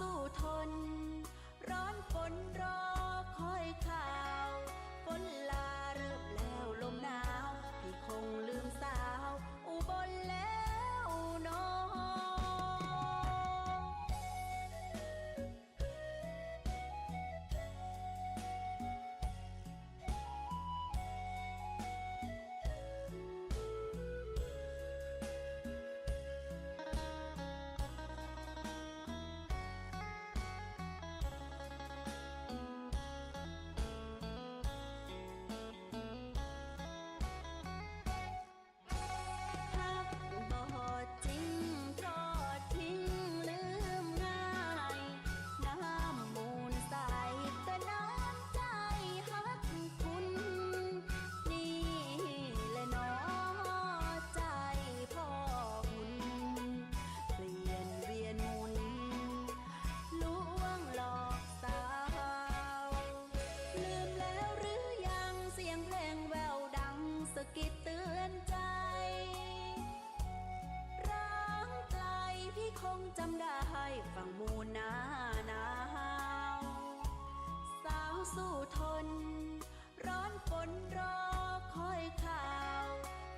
สู้ทนร้อนฝนรอคอยข่าวฝนลาเริ่มแล้วลมหนาวพี่คงลืมสาวอุบลแล้วน้องจำได้ฝั่งมูนาหนาวสาวสู้ทนร้อนฝนรอคอยข่าว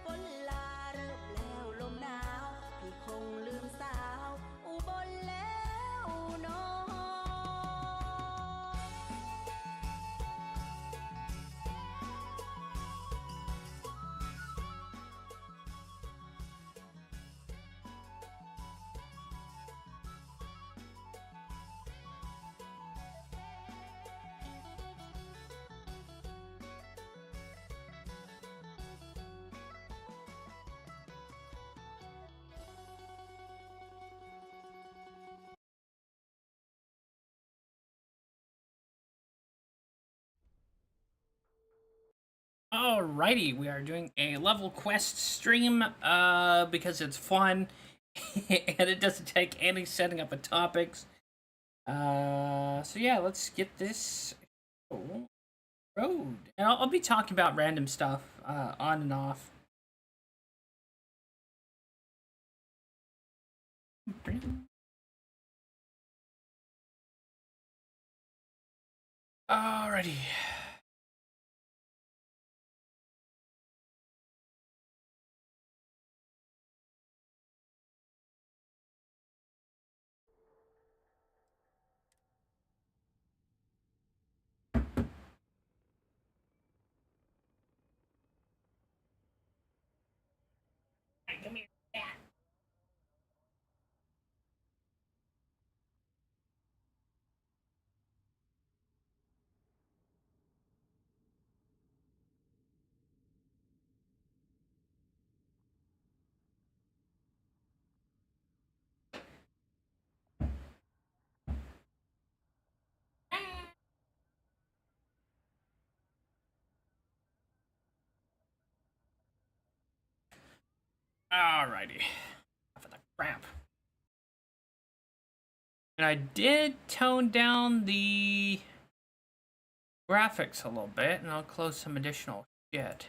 ฝนลาเริ่มแล้วลมหนาวพี่คงลืมสาวอุบลแล้วน้องAlrighty, we are doing a level quest stream because it's fun and it doesn't take any setting up of topics. So yeah, let's get this road. And I'll be talking about random stuff on and off. Alrighty. Alrighty. Enough of the crap. And I did tone down the graphics a little bit, and I'll close some additional shit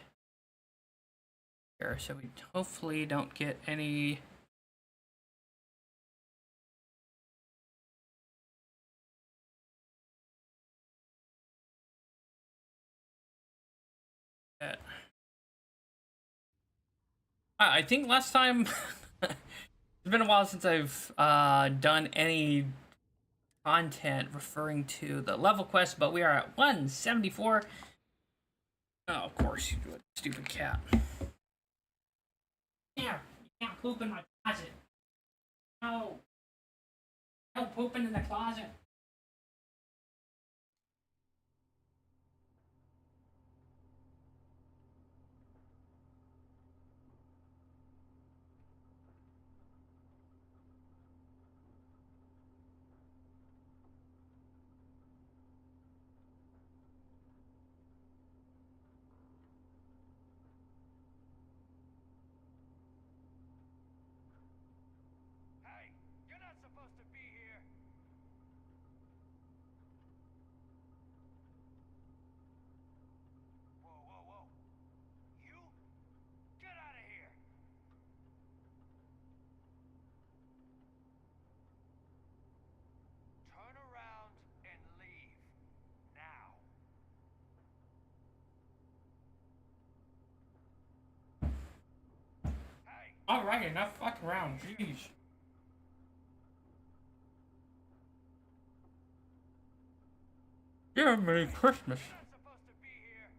here so we hopefully don't get any I think last time it's been a while since I've done any content referring to the level quest, but we are at 174. Oh, of course, you do it, stupid cat. There, you can't poop in my closet. No. No pooping in the closet. Hey, you're not supposed to be here. Whoa, whoa, whoa. You? Get out of here. Turn around and leave. Now. Hey. Alright, enough fucking around, jeez. Yeah, Merry Christmas. You're not supposed to be here.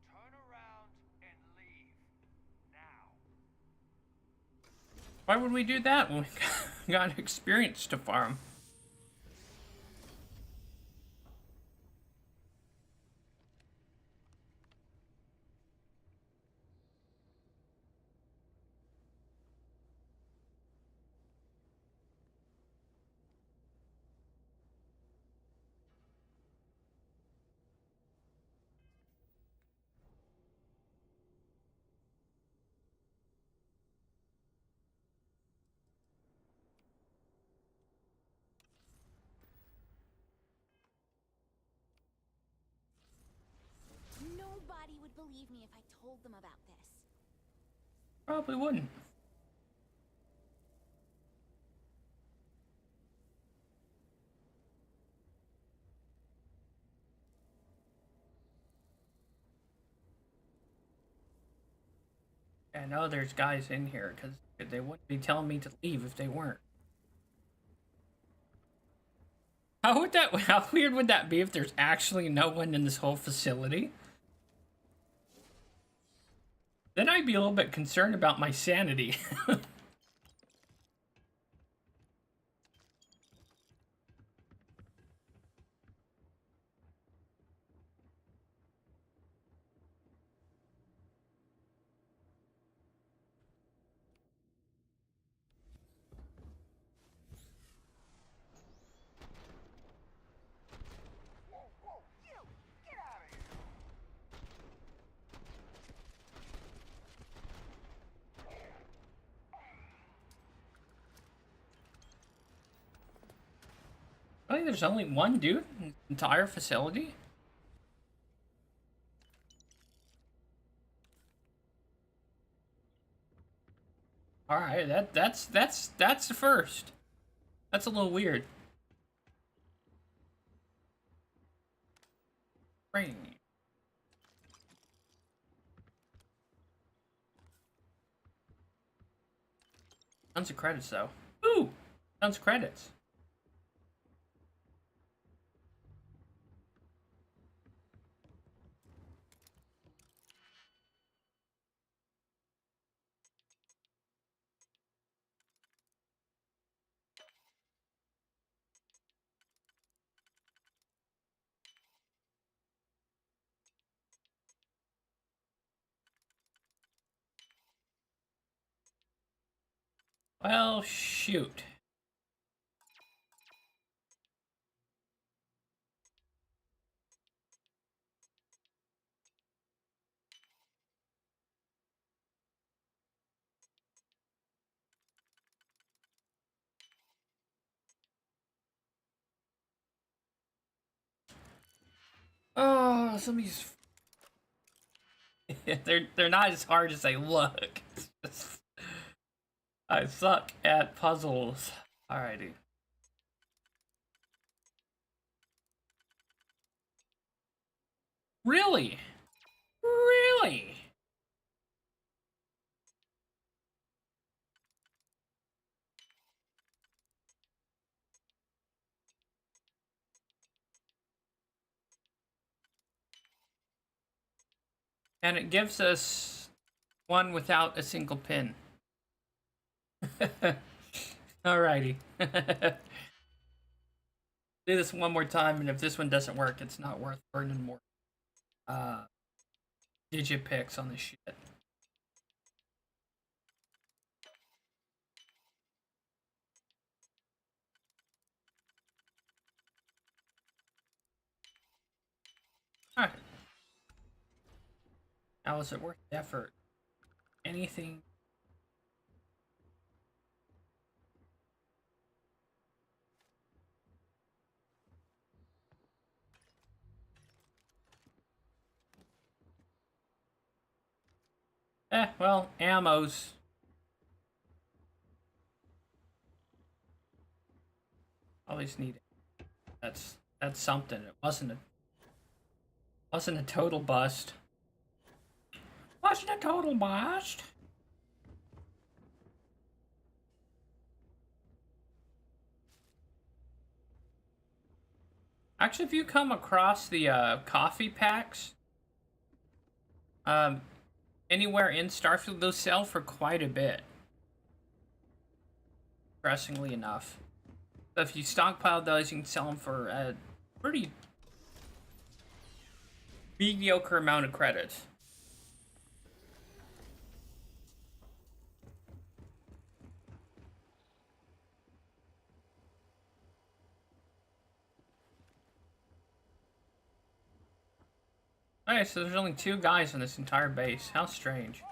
Turn around and leave. Now. Why would we do that when we got experience to farm? Nobody would believe me if I told them about this. Probably wouldn't. I know there's guys in here because they wouldn't be telling me to leave if they weren't. How would that? How weird would that be if there's actually no one in this whole facility? Then I'd be a little bit concerned about my sanity. Whoa, whoa, you! Get out of here. I think there's only one dude in the entire facility. All right, that's the first. That's a little weird. Brain. Tons of credits though. Ooh, tons of credits. Well, shoot. Oh, some of these. They're not as hard as they look. It's just, I suck at puzzles. Alrighty. Really? Really? And it gives us one without a single pin. Alrighty. Do this one more time, and if this one doesn't work, it's not worth burning more digit picks on this shit. Alright. Now, is it worth the effort? Anything? Well, ammos. Always need it. That's something. It wasn't a total bust. Wasn't a total bust. Actually, if you come across the coffee packs, anywhere in Starfield, those sell for quite a bit. Interestingly enough. So if you stockpile those, you can sell them for a pretty mediocre amount of credits. Alright, so there's only 2 guys on this entire base. How strange.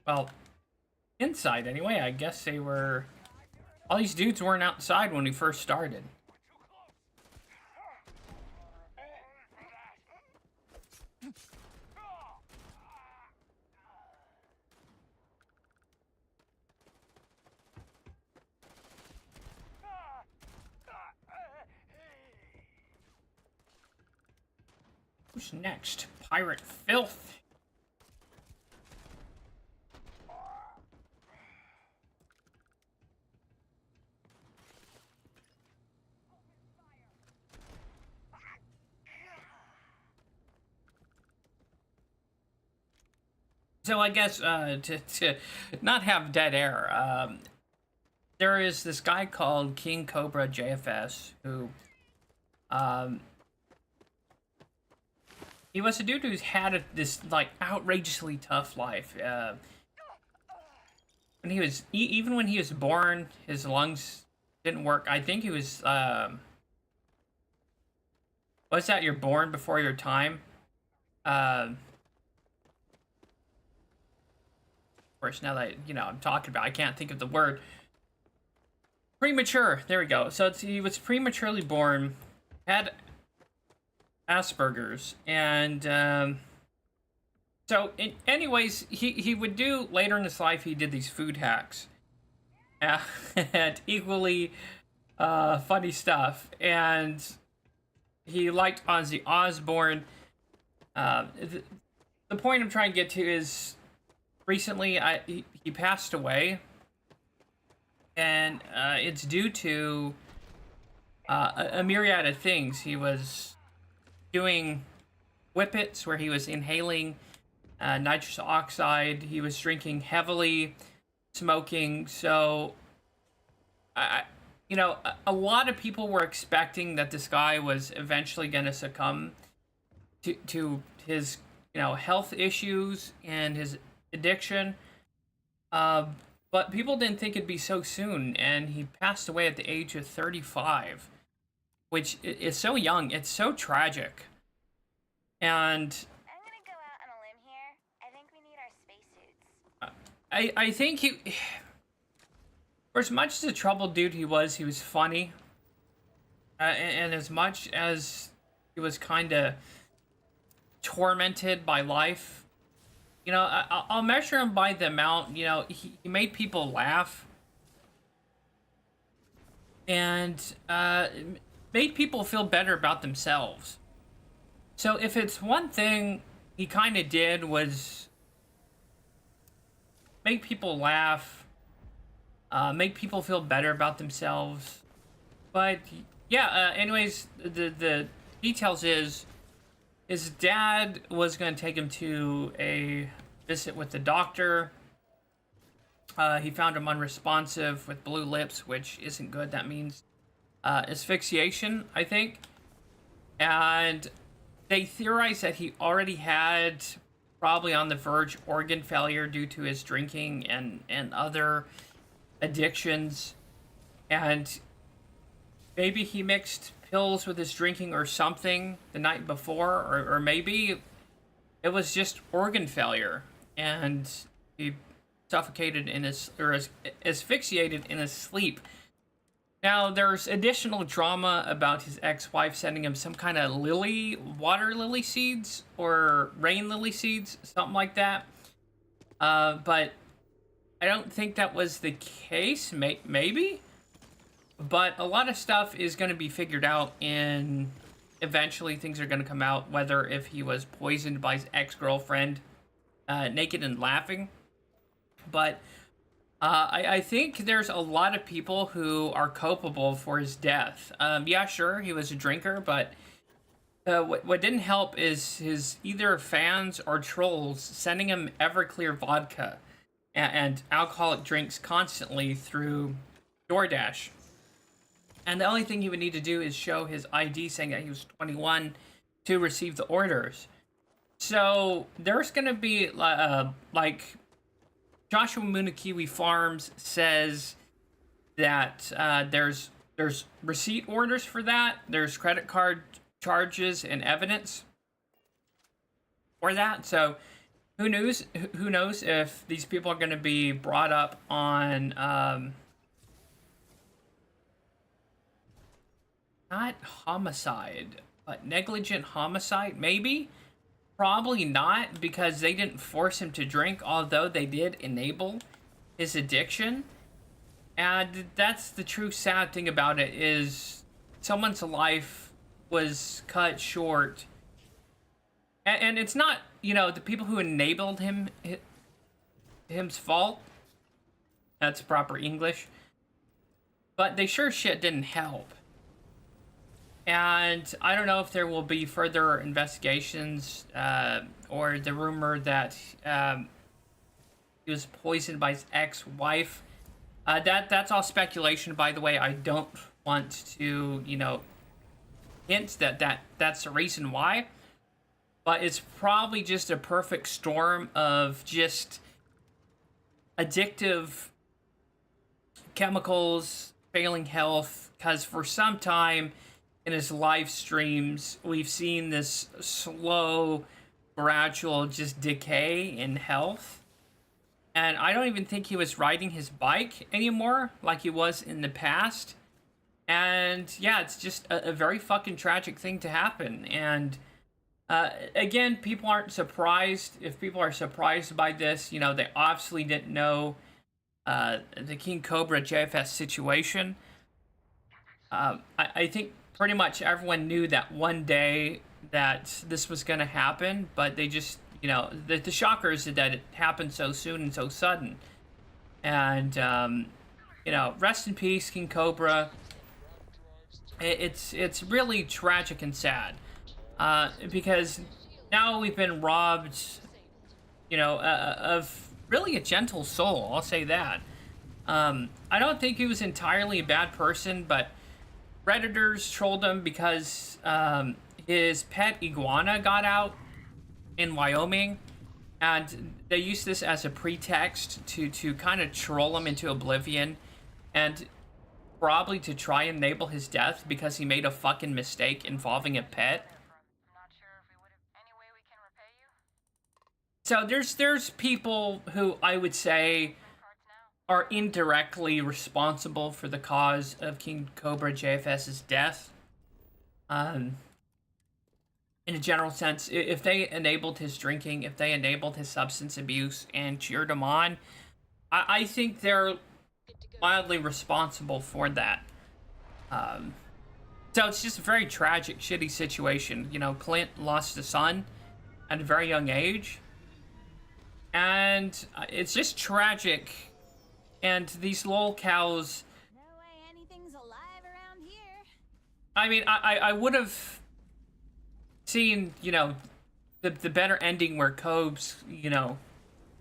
Well, inside anyway. I guess they were... All these dudes weren't outside when we first started. Who's next? Pirate filth. So I guess to not have dead air, there is this guy called King Cobra JFS who he was a dude who's had this like outrageously tough life. When he was even when he was born, his lungs didn't work. I think he was what's that? You're born before your time. Of course, now that I'm talking about, I can't think of the word. Premature. There we go. So he was prematurely born, had Asperger's, and so anyways, he would do later in his life. He did these food hacks, and equally funny stuff. And he liked Ozzy Osbourne. The point I'm trying to get to is recently he passed away, and it's due to a myriad of things. He was doing whippets where he was inhaling nitrous oxide. He was drinking heavily, smoking. So, a lot of people were expecting that this guy was eventually going to succumb to his, health issues and his addiction. But people didn't think it'd be so soon, and he passed away at the age of 35, which is so young. It's so tragic. And I'm gonna go out on a limb here. I think we need our spacesuits. I think for as much as a troubled dude he was funny. and as much as he was kind of tormented by life, you know, I'll measure him by the amount, you know, he made people laugh. And made people feel better about themselves. So if it's one thing he kind of did was make people laugh, make people feel better about themselves. But yeah, anyways, the details is his dad was going to take him to a visit with the doctor. He found him unresponsive with blue lips, which isn't good. That means asphyxiation, I think. And they theorized that he already had probably on the verge organ failure due to his drinking and other addictions. And maybe he mixed pills with his drinking or something the night before, or maybe it was just organ failure and he suffocated in his, or asphyxiated in his sleep. Now, there's additional drama about his ex-wife sending him some kind of water lily seeds, or rain lily seeds, something like that. But I don't think that was the case, maybe? But a lot of stuff is going to be figured out, and eventually things are going to come out, whether if he was poisoned by his ex-girlfriend, naked and laughing. But I think there's a lot of people who are culpable for his death. Yeah, sure, he was a drinker, but what didn't help is his either fans or trolls sending him Everclear vodka and alcoholic drinks constantly through DoorDash. And the only thing he would need to do is show his ID saying that he was 21 to receive the orders. So there's going to be like Joshua Munakiwi Farms says that there's receipt orders for that. There's credit card charges and evidence for that. So who knows if these people are going to be brought up on not homicide, but negligent homicide, maybe? Probably not, because they didn't force him to drink, although they did enable his addiction. And that's the true sad thing about it, is someone's life was cut short. And it's not, you know, the people who enabled him's fault. That's proper English. But they sure shit didn't help. And I don't know if there will be further investigations or the rumor that he was poisoned by his ex-wife. That's all speculation, by the way. I don't want to, you know, hint that's the reason why. But it's probably just a perfect storm of just addictive chemicals, failing health, because for some time in his live streams, we've seen this slow, gradual just decay in health. And I don't even think he was riding his bike anymore like he was in the past. And yeah, it's just a very fucking tragic thing to happen. And again, people aren't surprised. If people are surprised by this, you know, they obviously didn't know the King Cobra JFS situation. I think pretty much everyone knew that one day that this was going to happen, but they just, you know, the shocker is that it happened so soon and so sudden. And, you know, rest in peace, King Cobra. It's really tragic and sad, because now we've been robbed, you know, of really a gentle soul, I'll say that. I don't think he was entirely a bad person, but Redditors trolled him because his pet iguana got out in Wyoming, and they used this as a pretext to kind of troll him into oblivion, and probably to try and enable his death because he made a fucking mistake involving a pet. Not sure if we would have any way we can repay you. So there's people who I would say are indirectly responsible for the cause of King Cobra JFS's death. in a general sense, if they enabled his drinking, if they enabled his substance abuse and cheered him on, I think they're mildly responsible for that. So it's just a very tragic, shitty situation. You know, Clint lost a son at a very young age, and it's just tragic. And these 𝕿𝖒𝖕𝖒𝖏𝑗𝖆𝑗, No way anything's alive around here. I mean, I would have seen, you know, the better ending where 𝕿𝖒𝑗𝖆𝑗, you know,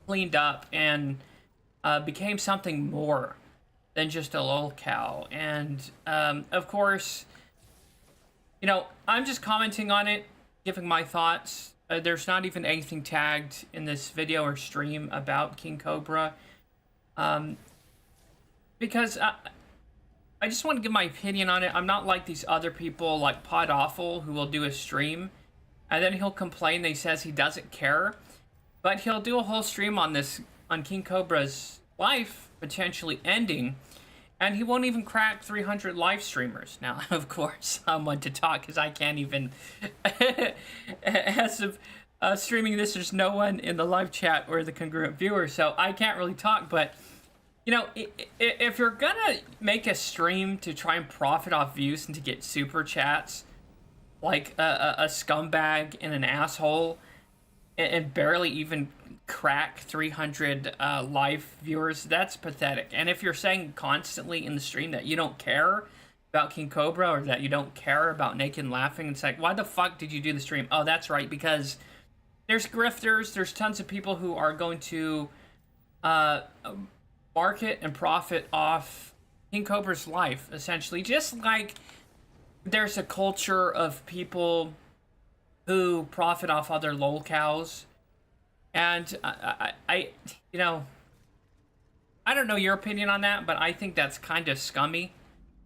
cleaned up and became something more than just a lol cow. And of course, you know, I'm just commenting on it, giving my thoughts. There's not even anything tagged in this video or stream about King Cobra. Because I just want to give my opinion on it. I'm not like these other people like Pod Awful who will do a stream and then he'll complain that he says he doesn't care. But he'll do a whole stream on this, on King Cobra's life potentially ending, and he won't even crack 300 live streamers. Now, of course, I'm one to talk because I can't even, as of streaming this, there's no one in the live chat or the congruent viewer, so I can't really talk. But, you know, if you're gonna make a stream to try and profit off views and to get super chats, like a scumbag and an asshole, and barely even crack 300 live viewers, that's pathetic. And if you're saying constantly in the stream that you don't care about King Cobra or that you don't care about Naked and Laughing, it's like, why the fuck did you do the stream? Oh, that's right, because there's grifters, there's tons of people who are going to market and profit off King Cobra's life, essentially. Just like there's a culture of people who profit off other lol cows. And I you know, I don't know your opinion on that, but I think that's kind of scummy,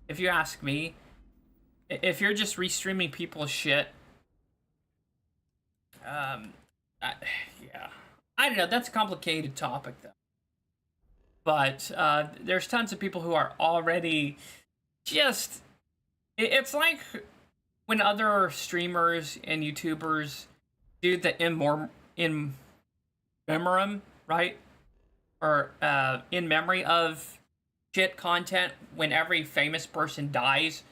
if you ask me. If you're just restreaming people's shit, yeah, I don't know, that's a complicated topic, though. But there's tons of people who are already just, it's like when other streamers and YouTubers do the in memoriam, right? Or in memory of shit content when every famous person dies.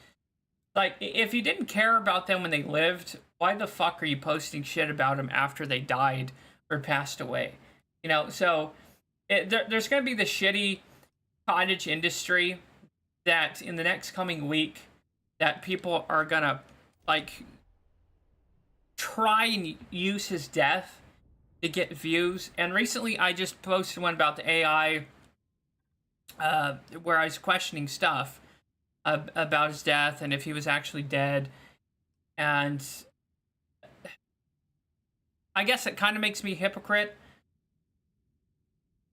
Like, if you didn't care about them when they lived, why the fuck are you posting shit about them after they died or passed away? You know, so there's going to be the shitty cottage industry that in the next coming week that people are going to, like, try and use his death to get views. And recently I just posted one about the AI where I was questioning stuff about his death and if he was actually dead. And I guess it kind of makes me a hypocrite.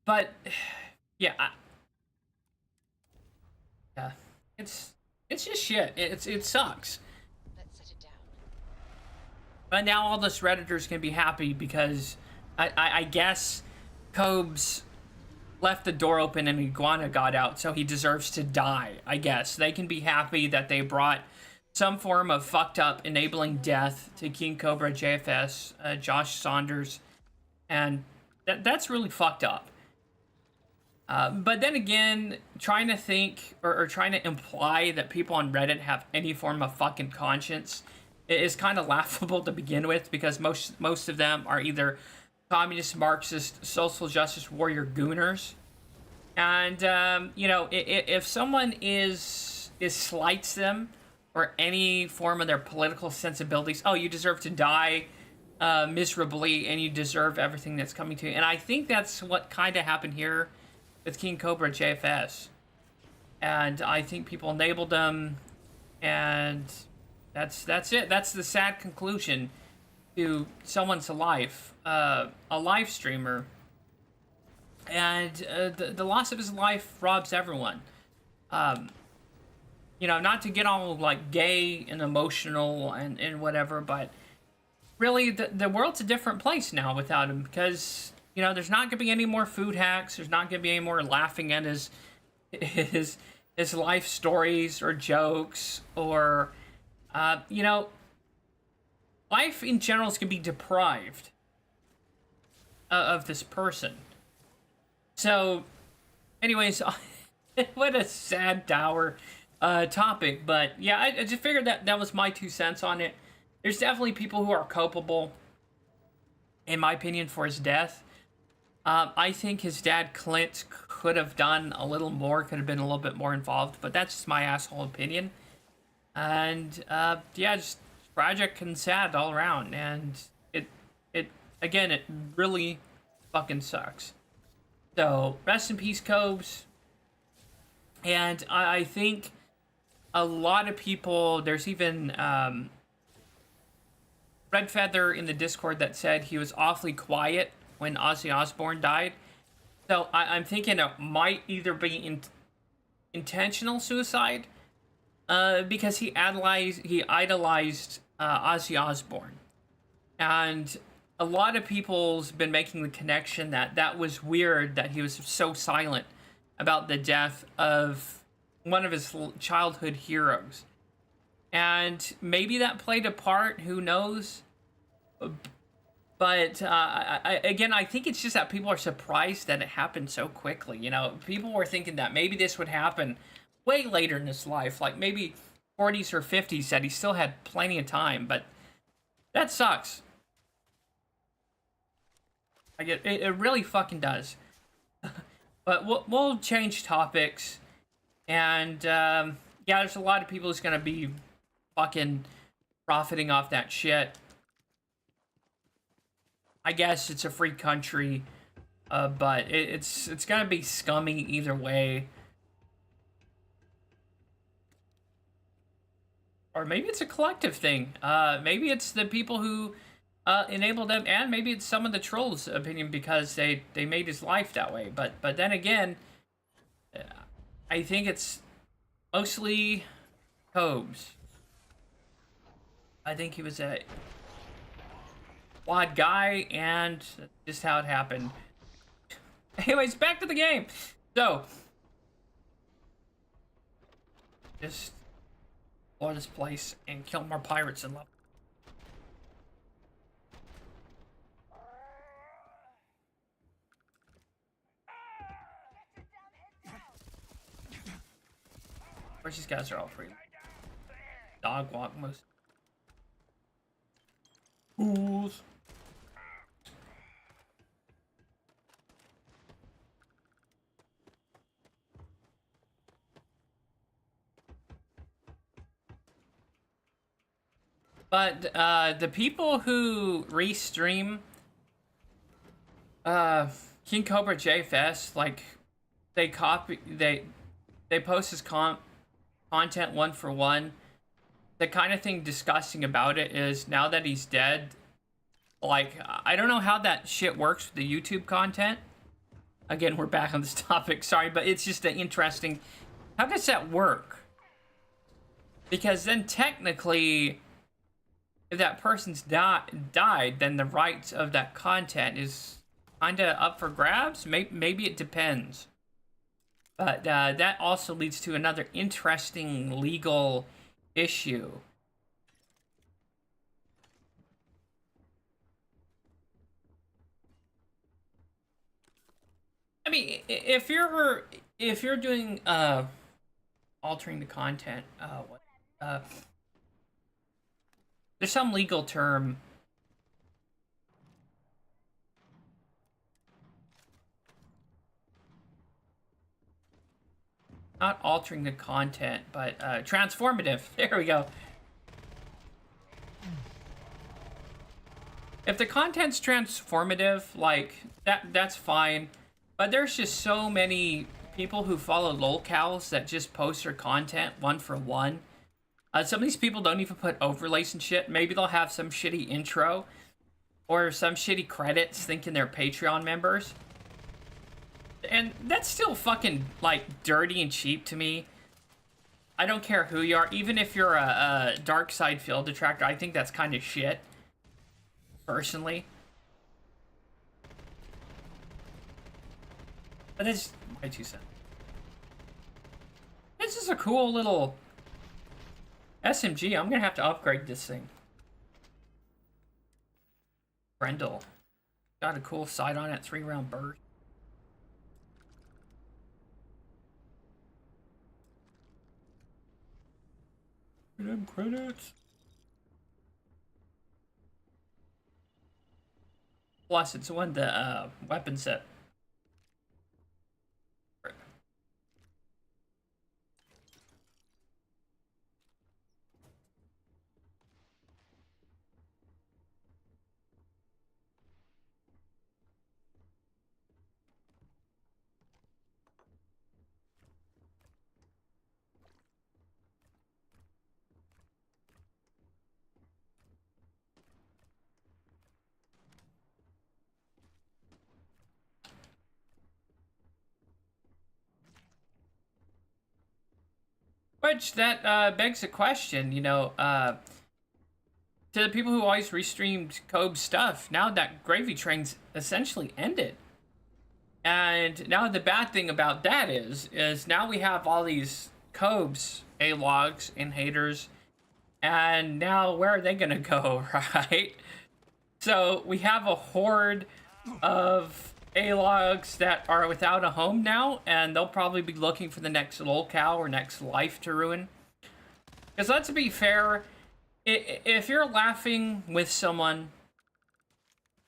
But yeah, yeah, it's just shit. It sucks. Let's set it down. But now all this Redditors can be happy because I guess 𝕿𝖒𝑗𝖆𝑗 left the door open and iguana got out, so he deserves to die, I guess. They can be happy that they brought some form of fucked up enabling death to King Cobra JFS, Josh Saunders, and that's really fucked up. But then again, trying to think or trying to imply that people on Reddit have any form of fucking conscience is kind of laughable to begin with, because most of them are either communist, Marxist, social justice warrior gooners. And, you know, if someone slights them or any form of their political sensibilities, oh, you deserve to die miserably and you deserve everything that's coming to you. And I think that's what kind of happened here with King Cobra JFS. And I think people enabled them, and that's it. That's the sad conclusion to someone's life, a live streamer. And the loss of his life robs everyone. You know, not to get all like gay and emotional and whatever, but really the world's a different place now without him, because, you know, there's not going to be any more food hacks. There's not going to be any more laughing at his life stories or jokes or You know, life in general is going to be deprived of this person. So, anyways, what a sad, dour topic. But yeah, I just figured that was my 2 cents on it. There's definitely people who are culpable, in my opinion, for his death. I think his dad, Clint, could have done a little more, could have been a little bit more involved, but that's just my asshole opinion. And, yeah, just tragic and sad all around. And again, it really fucking sucks. So, rest in peace, Cobes. And I think a lot of people, there's even, Red Feather in the Discord that said he was awfully quiet when Ozzy Osbourne died. So I'm thinking it might either be intentional suicide, because he idolized Ozzy Osbourne, and a lot of people's been making the connection that was weird that he was so silent about the death of one of his childhood heroes, and maybe that played a part. Who knows? But I think it's just that people are surprised that it happened so quickly. You know, people were thinking that maybe this would happen way later in his life, like maybe 40s or 50s, that he still had plenty of time. But that sucks. It really fucking does. But we'll change topics. And yeah, there's a lot of people who's gonna be fucking profiting off that shit. I guess it's a free country, but it's gonna be scummy either way. Or maybe it's a collective thing. Maybe it's the people who enabled them, and maybe it's some of the trolls' opinion because they made his life that way. But then again, I think it's mostly Cobes. I think he was a odd guy, and just how it happened. Anyways, back to the game. So, just explore this place and kill more pirates and love. Of course, these guys are all free. Dog walk most. Fools. But the people who restream King Cobra J Fest, like they post his content one for one. The kind of thing disgusting about it is now that he's dead, like I don't know how that shit works with the YouTube content. Again, we're back on this topic, sorry, but it's just an interesting. How does that work? Because then technically, if that person's died, then the rights of that content is kind of up for grabs. Maybe it depends. But that also leads to another interesting legal issue. I mean, if you're doing altering the content, there's some legal term. Not altering the content, but transformative. There we go. If the content's transformative, like that's fine. But there's just so many people who follow lolcows that just post their content one for one. Some of these people don't even put overlays and shit. Maybe they'll have some shitty intro or some shitty credits thinking they're Patreon members. And that's still fucking, like, dirty and cheap to me. I don't care who you are. Even if you're a dark side field detractor, I think that's kind of shit. Personally. But it's my 2 cents. This is a cool little SMG, I'm gonna have to upgrade this thing. Brendel. Got a cool sight on it, 3-round burst. Them credits. Plus, it's one the weapon set. Which, that begs a question, you know, to the people who always restreamed Kobe's stuff, now that Gravy Train's essentially ended. And now the bad thing about that is now we have all these Kobe's A-logs and haters, and now where are they gonna go, right? So we have a horde of A-logs that are without a home now, and they'll probably be looking for the next lolcow or next life to ruin. Because let's be fair, if you're laughing with someone,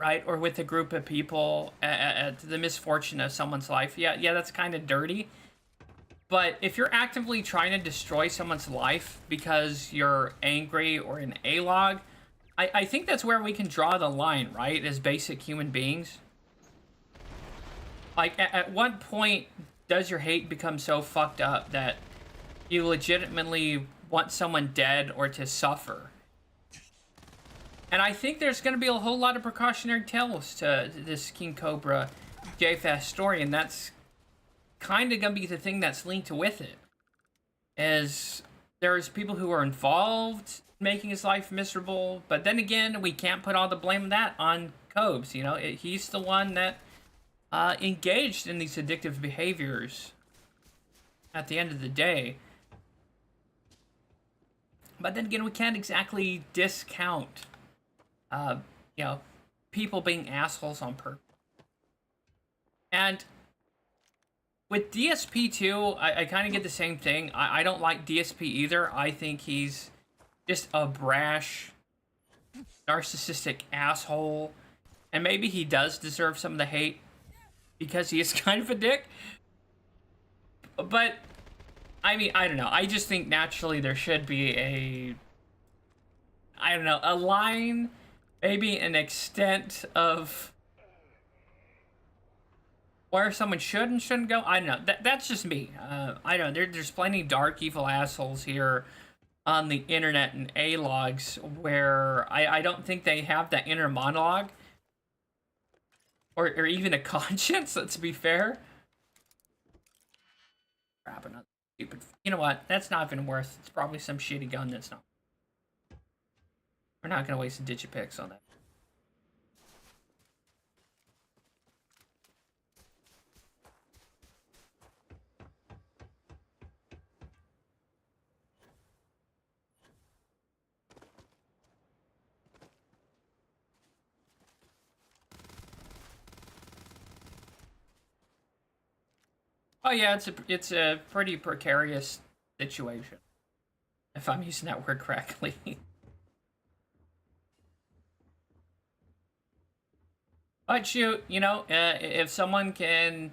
right, or with a group of people at the misfortune of someone's life, yeah, that's kind of dirty. But if you're actively trying to destroy someone's life because you're angry or an A-log, I think that's where we can draw the line, right, as basic human beings. Like, at what point does your hate become so fucked up that you legitimately want someone dead or to suffer? And I think there's going to be a whole lot of precautionary tales to this King Cobra JFast story, and that's kind of going to be the thing that's linked with it. Is there's people who are involved making his life miserable, but then again, we can't put all the blame of that on Cobes. You know, he's the one that engaged in these addictive behaviors at the end of the day. But then again, we can't exactly discount, you know, people being assholes on purpose. And with DSP2, I kind of get the same thing. I don't like DSP either. I think he's just a brash, narcissistic asshole. And maybe he does deserve some of the hate because he is kind of a dick. But, I mean, I don't know. I just think naturally there should be a, I don't know, a line, maybe an extent of where someone should and shouldn't go. I don't know. That's just me. I don't know. There's plenty of dark, evil assholes here on the internet and A-logs where I don't think they have that inner monologue or even a conscience, let's be fair. Grab another stupid... You know what? That's not even worth... It's probably some shitty gun that's not... We're not going to waste a digipix on that. Oh yeah, it's a pretty precarious situation, if I'm using that word correctly. But shoot, you know, if someone can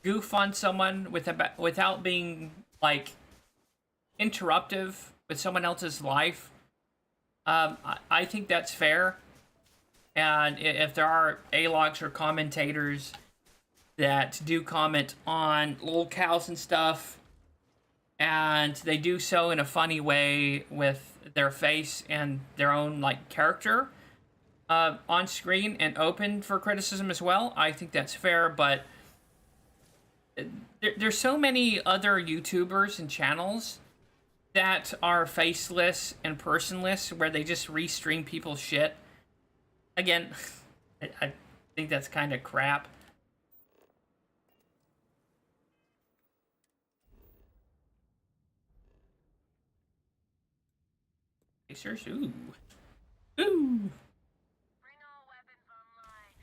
goof on someone without being like interruptive with someone else's life, I think that's fair. And if there are A-logs or commentators that do comment on lolcows and stuff, and they do so in a funny way with their face and their own like character on screen and open for criticism as well, I think that's fair. But there's so many other YouTubers and channels that are faceless and personless where they just restream people's shit. Again, I think that's kind of crap. Spacers? Ooh. Ooh. Bring all weapons online.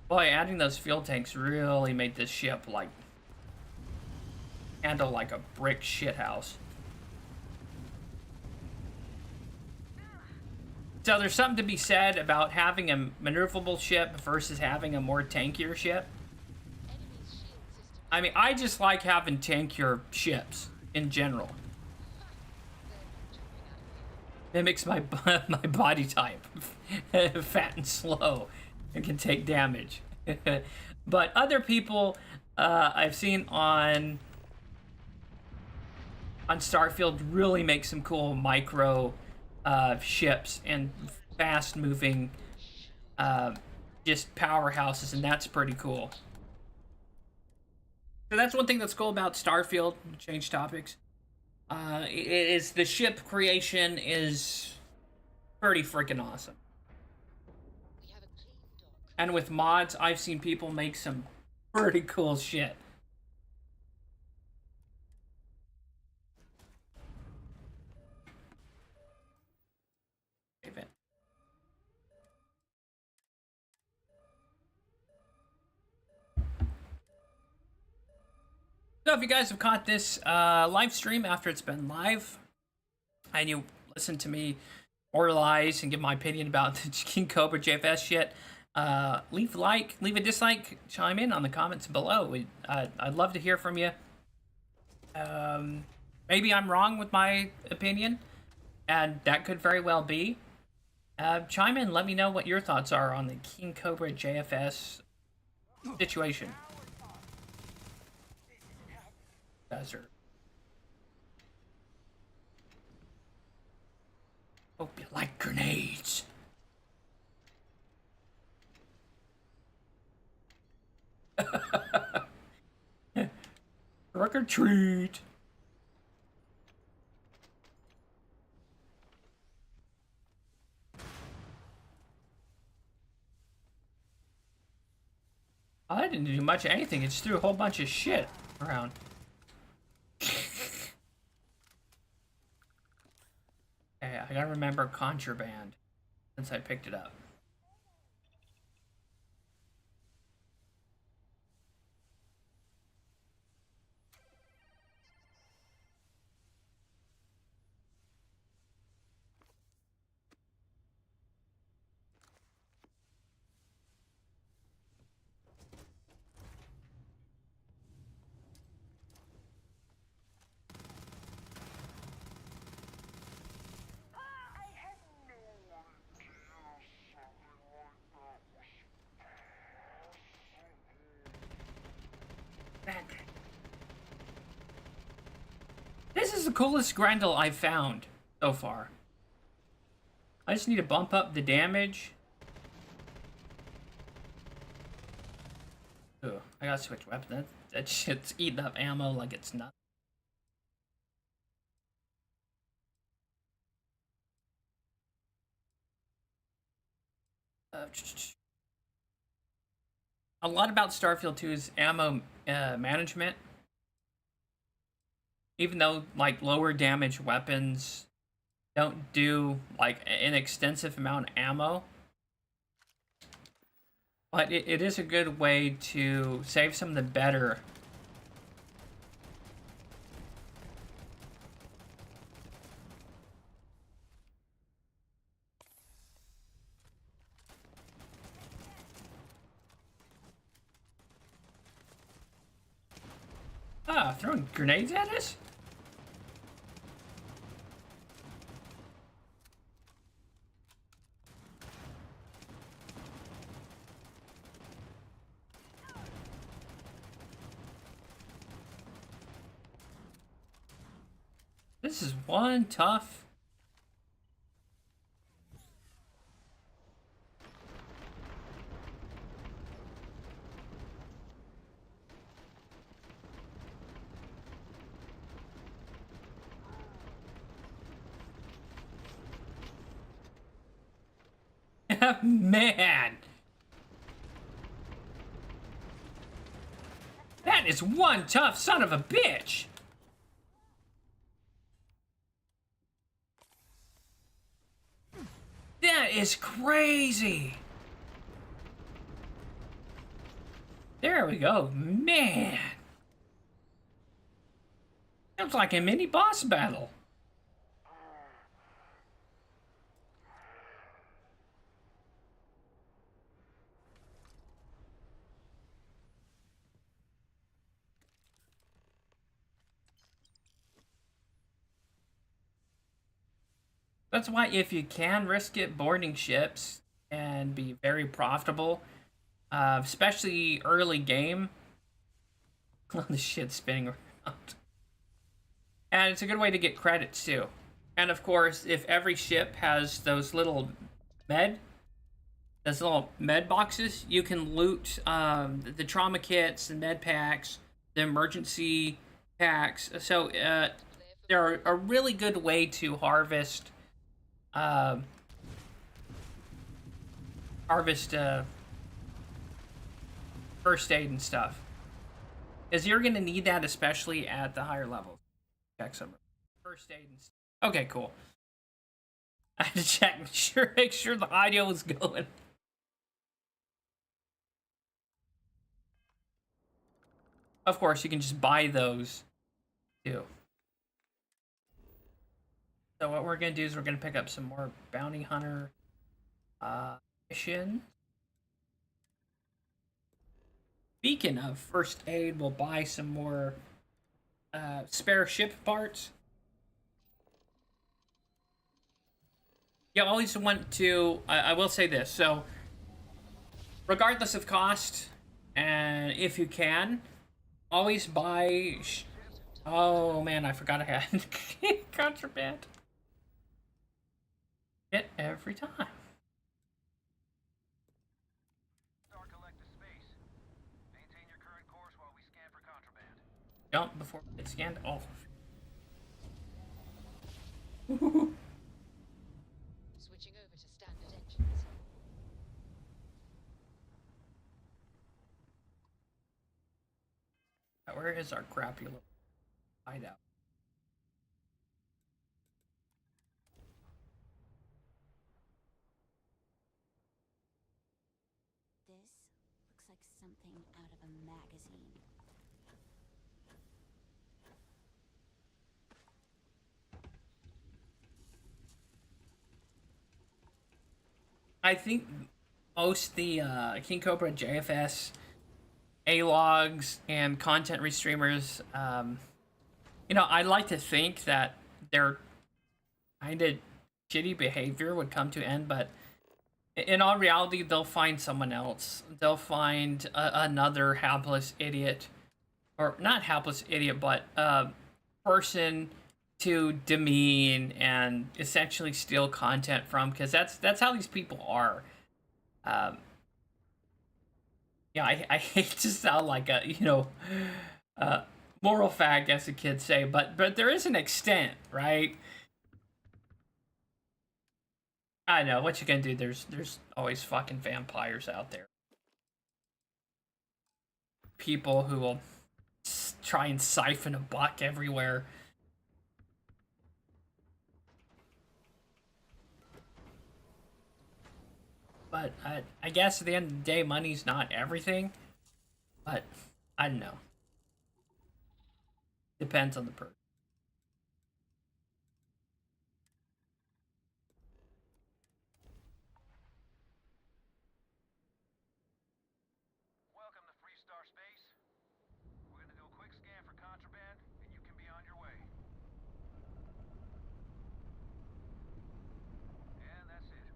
Boy, adding those fuel tanks really made this ship, like, handle like a brick shithouse. So there's something to be said about having a maneuverable ship versus having a more tankier ship. I mean, I just like having tankier ships in general. Mimics my my body type, fat and slow, and can take damage. But other people I've seen on Starfield really make some cool micro ships and fast moving just powerhouses, and that's pretty cool. So that's one thing that's cool about Starfield. Change topics. Is the ship creation is pretty freaking awesome. And with mods, I've seen people make some pretty cool shit. So if you guys have caught this live stream after it's been live, and you listen to me oralize and give my opinion about the King Cobra JFS shit, leave a like, leave a dislike, chime in on the comments below. I'd love to hear from you. Maybe I'm wrong with my opinion, and that could very well be. Chime in, let me know what your thoughts are on the King Cobra JFS situation. Desert. Hope you like grenades. Trick or treat. I didn't do much of anything. It just threw a whole bunch of shit around. Hey, I gotta remember contraband since I picked it up. This is the coolest Grendel I've found so far. I just need to bump up the damage. Ugh, I gotta switch weapon. That shit's eating up ammo like it's nothing. A lot about Starfield 2 is ammo management. Even though, like, lower damage weapons don't do, like, an extensive amount of ammo. But it is a good way to save some of the better. Ah, throwing grenades at us? This is one tough. Man. That is one tough son of a bitch. That is crazy. There we go. Man. Sounds like a mini boss battle. That's why if you can risk it, boarding ships and be very profitable, especially early game. All the shit spinning around. And it's a good way to get credits too. And of course, if every ship has those little med boxes, you can loot the trauma kits, the med packs, the emergency packs. So they're a really good way to harvest first aid and stuff, because you're gonna need that, especially at the higher levels. Check some first aid and stuff. Okay, cool. I had to check, make sure the audio was going. Of course, you can just buy those too. So what we're gonna do is we're gonna pick up some more bounty hunter mission. Speaking of first aid, we'll buy some more spare ship parts. You always want to, I will say this, so regardless of cost, and if you can, always buy, oh man, I forgot I had contraband. It every time. Jump before it gets scanned. Oh. Switching over to standard engines. Where is our crappy little hideout? This looks like something out of a magazine. I think most the King Cobra JFS A-logs and content restreamers, you know, I like to think that their kind of shitty behavior would come to an end, but in all reality, they'll find someone else. They'll find another hapless idiot, or not hapless idiot, but person to demean and essentially steal content from, because that's how these people are. Yeah, I hate to sound like a, you know, moral fag, as the kids say, but there is an extent, right? I know what you can do. There's always fucking vampires out there. People who will try and siphon a buck everywhere. But I guess at the end of the day, money's not everything. But I don't know. Depends on the person. Welcome to Freestar Space. We're gonna do a quick scan for contraband, and you can be on your way. And that's it.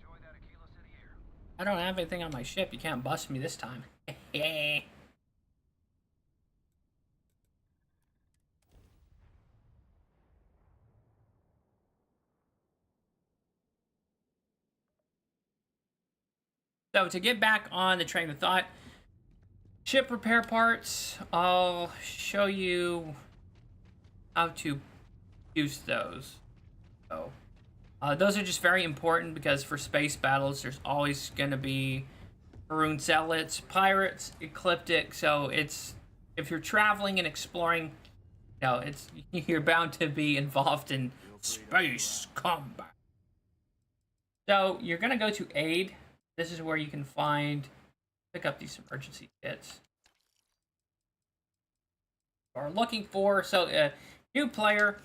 Enjoy that 𝕿𝖒𝖒𝖕𝖒𝖒𝖒𝖒𝖒𝖒 of the year. I don't have anything on my ship. You can't bust me this time. So to get back on the train of thought, ship repair parts, I'll show you how to use those. So Those are just very important because for space battles, there's always going to be maroon zealots, pirates, ecliptic. So it's if you're traveling and exploring, it's you're bound to be involved in space combat. So you're gonna go to aid. This is where you can pick up these emergency kits. Are looking for new player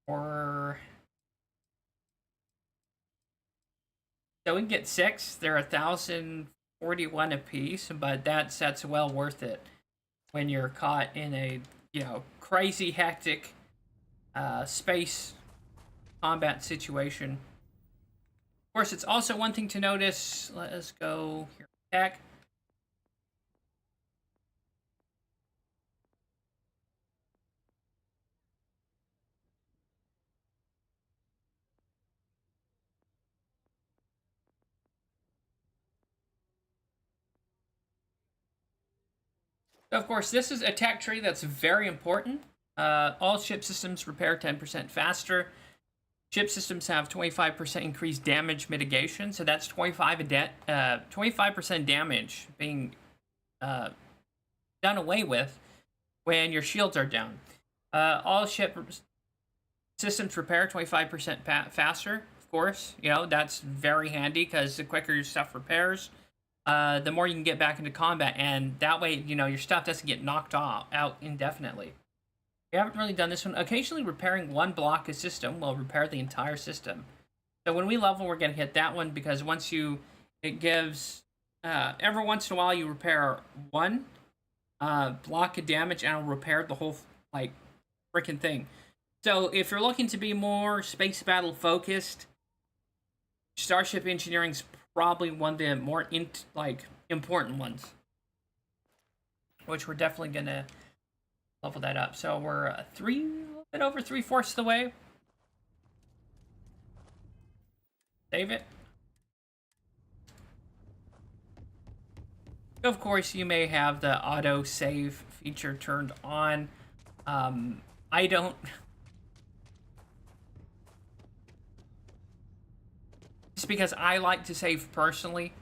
or so we can get 6. They're 1,041 apiece, but that's well worth it when you're caught in a crazy hectic space combat situation. Of course, it's also one thing to notice. Let us go here. Tech. Of course, this is a tech tree that's very important. All ship systems repair 10% faster. Ship systems have 25% increased damage mitigation, so that's 25% damage being done away with when your shields are down. All ship systems repair 25% faster, of course. That's very handy because the quicker your stuff repairs, the more you can get back into combat, and that way, your stuff doesn't get knocked out indefinitely. We haven't really done this one. Occasionally, repairing one block of system will repair the entire system. So when we level, we're going to hit that one because it gives, every once in a while, you repair one block of damage and it'll repair the whole, freaking thing. So if you're looking to be more space battle focused, Starship Engineering's probably one of the more important ones, which we're definitely gonna level that up. So we're a little bit over 3/4 of the way. Save it. Of course, you may have the auto save feature turned on. I don't. Just because I like to save personally,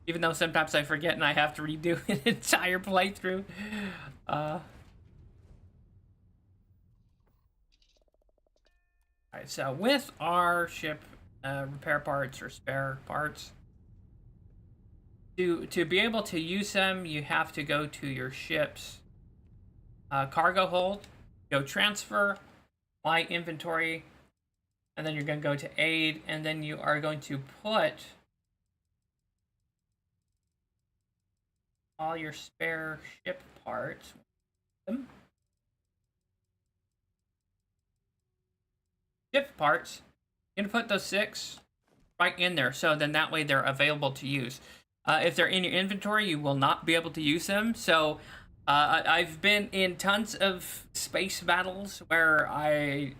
even though sometimes I forget and I have to redo an entire playthrough. Alright, so with our ship repair parts or spare parts, to be able to use them, you have to go to your ship's cargo hold, go transfer, my inventory, and then you're going to go to aid, and then you are going to put all your spare ship parts. Ship parts. You're going to put those 6 right in there, so then that way they're available to use. If they're in your inventory, you will not be able to use them. So I've been in tons of space battles where I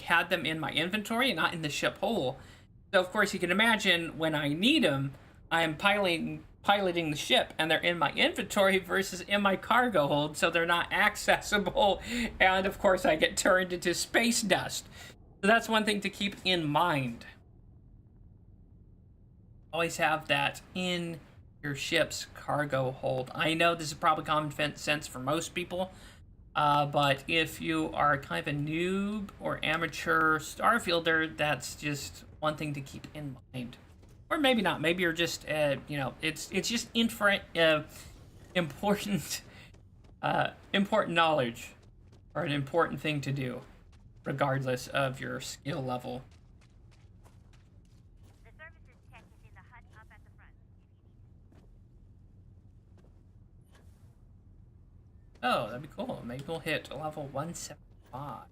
had them in my inventory and not in the ship hole. So of course you can imagine when I need them, I am piloting the ship and they're in my inventory versus in my cargo hold, so they're not accessible, and of course I get turned into space dust. So that's one thing to keep in mind. Always have that in your ship's cargo hold. I know this is probably common sense for most people, but if you are kind of a noob or amateur starfielder, that's just one thing to keep in mind. Or maybe not. Maybe you're just, it's just important knowledge, or an important thing to do, regardless of your skill level. Oh, that'd be cool. Maybe we'll hit level 175.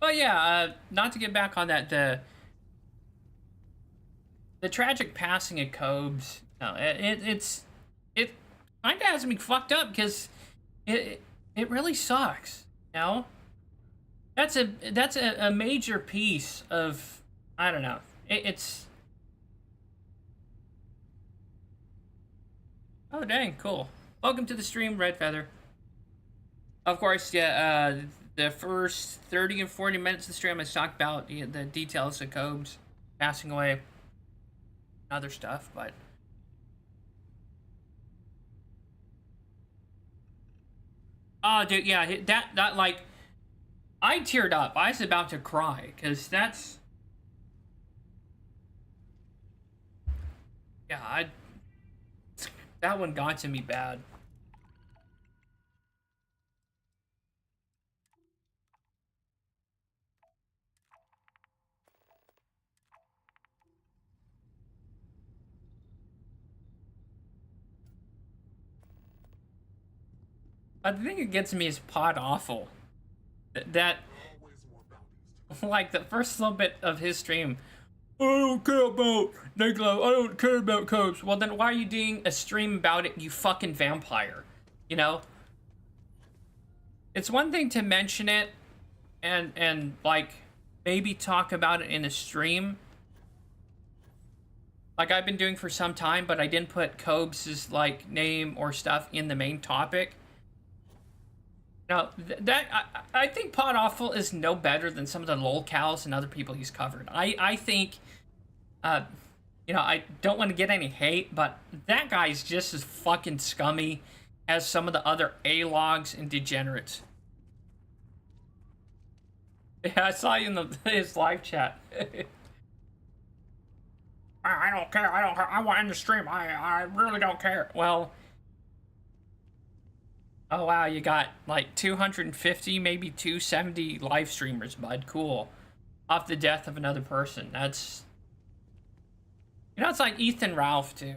But yeah, not to get back on that, the tragic passing of 𝕿�ㄗ, no, it kind of has me fucked up because it really sucks. You know, that's a major piece of, I don't know. It's oh dang cool. Welcome to the stream, Red Feather. Of course, yeah. The first 30 and 40 minutes of the stream, I talked about the details of 𝕿𝖗's passing away, other stuff, but oh, dude, yeah, that like, I teared up. I was about to cry because that's, yeah, that one got to me bad. The thing that gets me is Pod Awful. That, like, the first little bit of his stream, I don't care about nightclub, I don't care about 𝕿𝖗s. Well, then why are you doing a stream about it, you fucking vampire? You know? It's one thing to mention it and like, maybe talk about it in a stream, like I've been doing for some time, but I didn't put 𝕿𝖗's, like, name or stuff in the main topic. Now, I think Pod Awful is no better than some of the lolcows and other people he's covered. I think, you know, I don't want to get any hate, but that guy's just as fucking scummy as some of the other 𝕿𝖒𝖕𝖒𝖕s and degenerates. Yeah, I saw you in his live chat. I don't care. I want to end the stream. I really don't care. Well, oh wow, you got like 250, maybe 270 live streamers, bud. Cool. Off the death of another person. That's, you know, it's like 𝕿𝖊𝖒𝖕𝖕 too.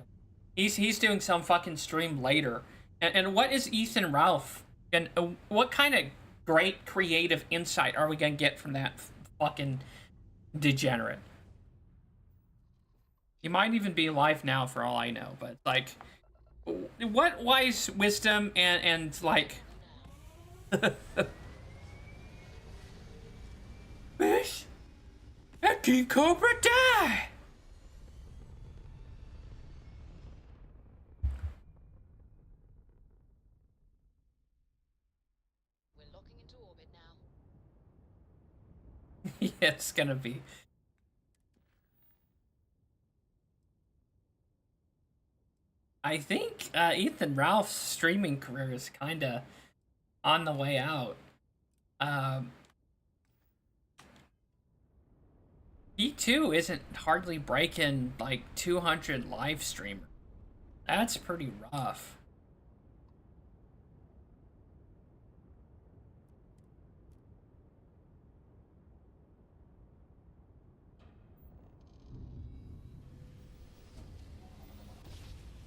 He's doing some fucking stream later. And what is 𝕿𝖊𝖒𝖕𝖕𝖒? And what kind of great creative insight are we gonna get from that fucking degenerate? He might even be live now for all I know, but like, what wise wisdom and like, Miss, that King Cobra die. We're locking into orbit now. Yeah, it's gonna be. I think 𝕿𝖊𝖒𝖕𝖒𝖒's streaming career is kind of on the way out. He too isn't hardly breaking like 200 live streamers. That's pretty rough.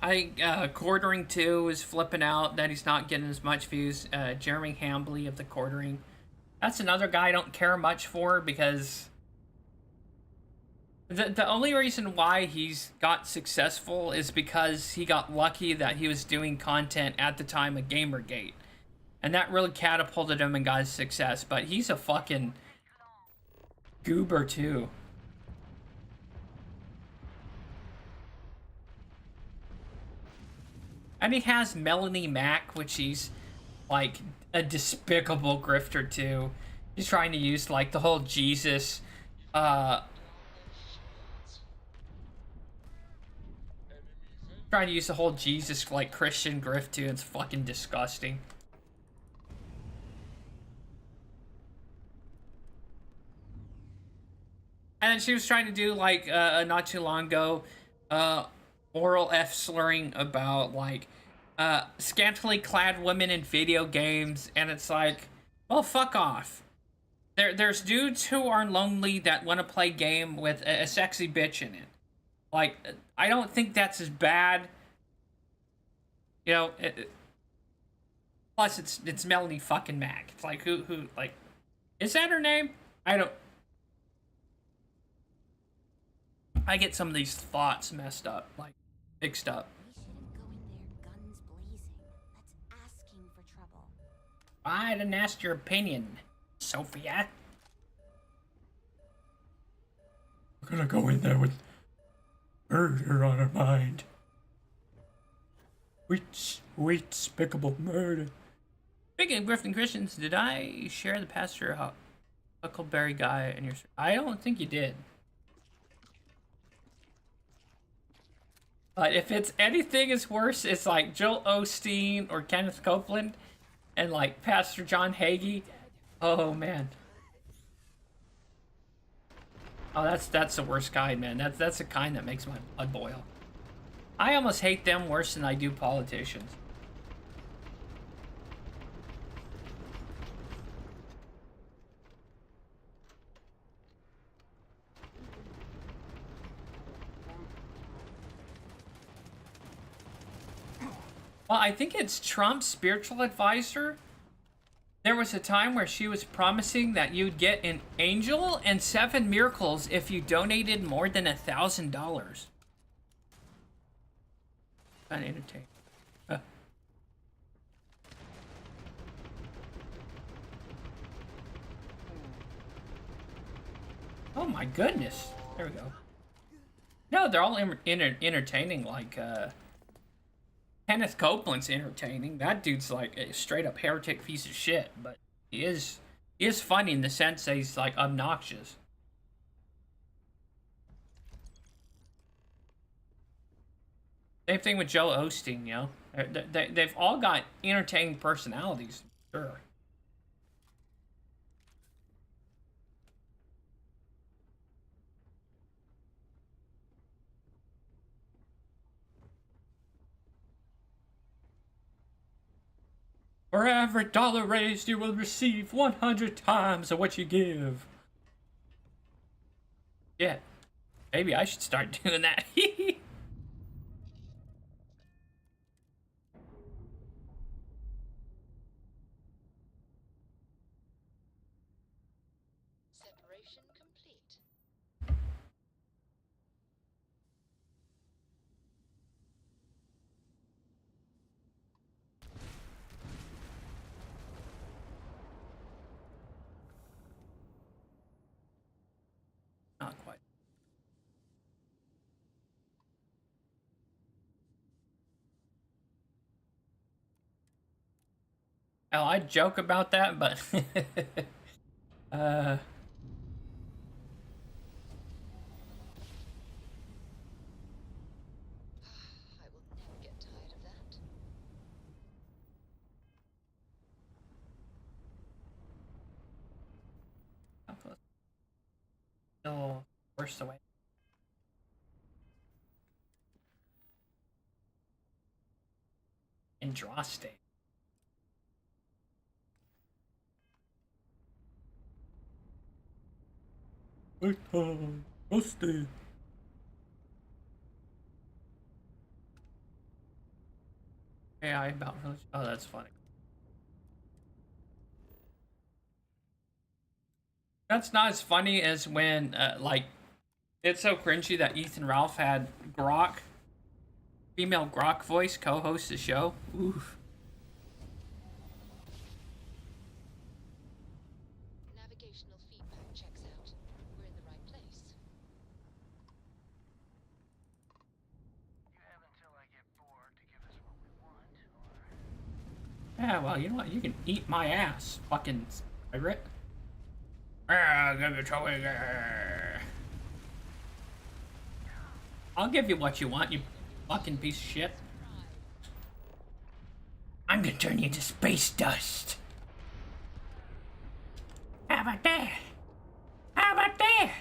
I think Quartering 2 is flipping out that he's not getting as much views. Jeremy Hambley of the Quartering. That's another guy I don't care much for because the only reason why he's got successful is because he got lucky that he was doing content at the time of Gamergate. And that really catapulted him and got his success. But he's a fucking goober too. And he has Melanie Mac, which he's like a despicable grifter too. He's trying to use like the whole Jesus, trying to use the whole Jesus like Christian grift too. It's fucking disgusting. And then she was trying to do like not too long ago, oral F slurring about like scantily clad women in video games, and it's like, well, fuck off. There's dudes who are lonely that want to play game with a sexy bitch in it. Like, I don't think that's as bad. You know, plus it's Melanie fucking Mac. It's like, who like, is that her name? I I get some of these thoughts messed up, like mixed up. We shouldn't go in there guns blazing. That's asking for trouble. I didn't ask your opinion, Sophia. We're gonna go in there with murder on our mind. Sweet, despicable murder. Speaking of Griffin Christians, did I share the Pastor Huckleberry guy in your... I don't think you did. But if it's anything is worse, it's like Joel Osteen or Kenneth Copeland and like Pastor John Hagee. Oh man. Oh, that's the worst kind, man. That's the kind that makes my blood boil. I almost hate them worse than I do politicians. Well, I think it's Trump's spiritual advisor. There was a time where she was promising that you'd get an angel and 7 miracles if you donated more than $1,000. Kind of entertaining. Oh my goodness. There we go. No, they're all entertaining, like, Kenneth Copeland's entertaining. That dude's like a straight up heretic piece of shit, but he is funny in the sense that he's like obnoxious. Same thing with Joel Osteen, you know. They've all got entertaining personalities, sure. For every dollar raised, you will receive 100 times of what you give. Yeah. Maybe I should start doing that. Separation complete. Not quite. Oh, I joke about that, but I will never get tired of that. still worse away. Andraste. Rusty. AI about religion. Oh, that's funny. That's not as funny as when, like, it's so cringy that Ethan Ralph had Grok, female Grok voice, co-host the show. Oof. Navigational feedback checks out. We're in the right place. You have until I get bored to give us what we want, or... Yeah, well, you know what? You can eat my ass, fucking pirate. Give it to me. I'll give you what you want, you fucking piece of shit. I'm gonna turn you into space dust. How about that? How about that?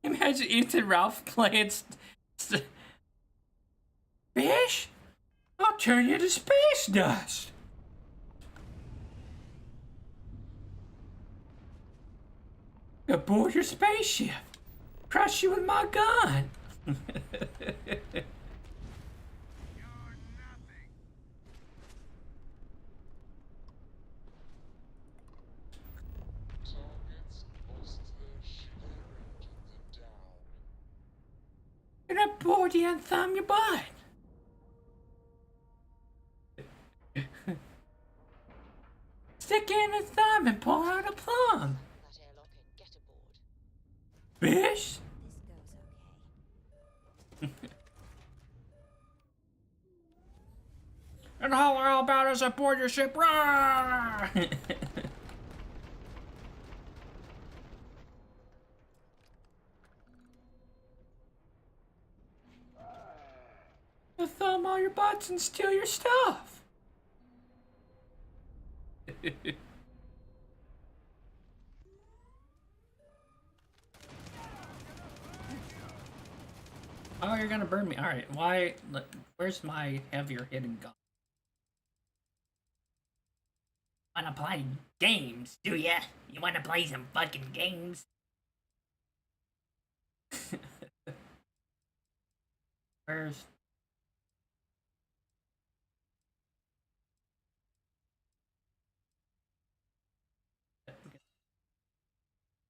Imagine Ethan Ralph playing fish? I'll turn you to space dust. Aboard your spaceship. Crush you with my gun. You're nothing. Targets posted. board you and thumb your butt. Stick in a thumb and pull out a plum. That airlock and get aboard. Fish? This goes okay. And all we're all about is aboard your ship. Rah! To thumb all your butts and steal your stuff. Oh, you're gonna burn me. Alright, why? Where's my heavier hitting gun? Wanna play games, do ya? You wanna play some fucking games? Where's...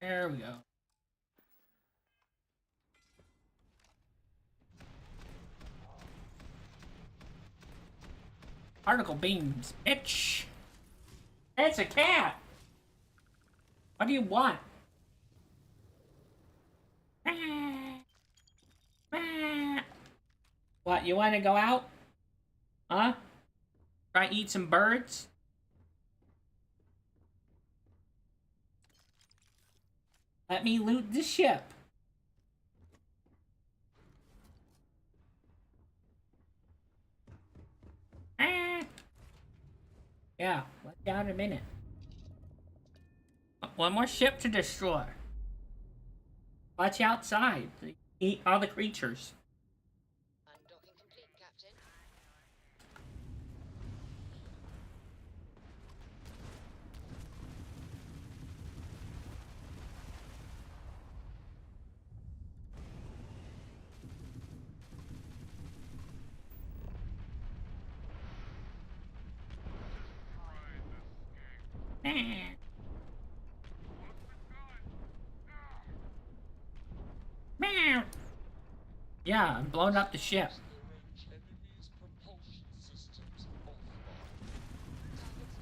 There we go. Particle beams, bitch! It's a cat! What do you want? What, you want to go out? Huh? Try eat some birds? Let me loot the ship. Yeah, let's down in a minute. One more ship to destroy. Watch outside. Eat all the creatures. Undocking complete, Captain. Yeah, I'm blowing up the ship. Target's jump system down. Enemies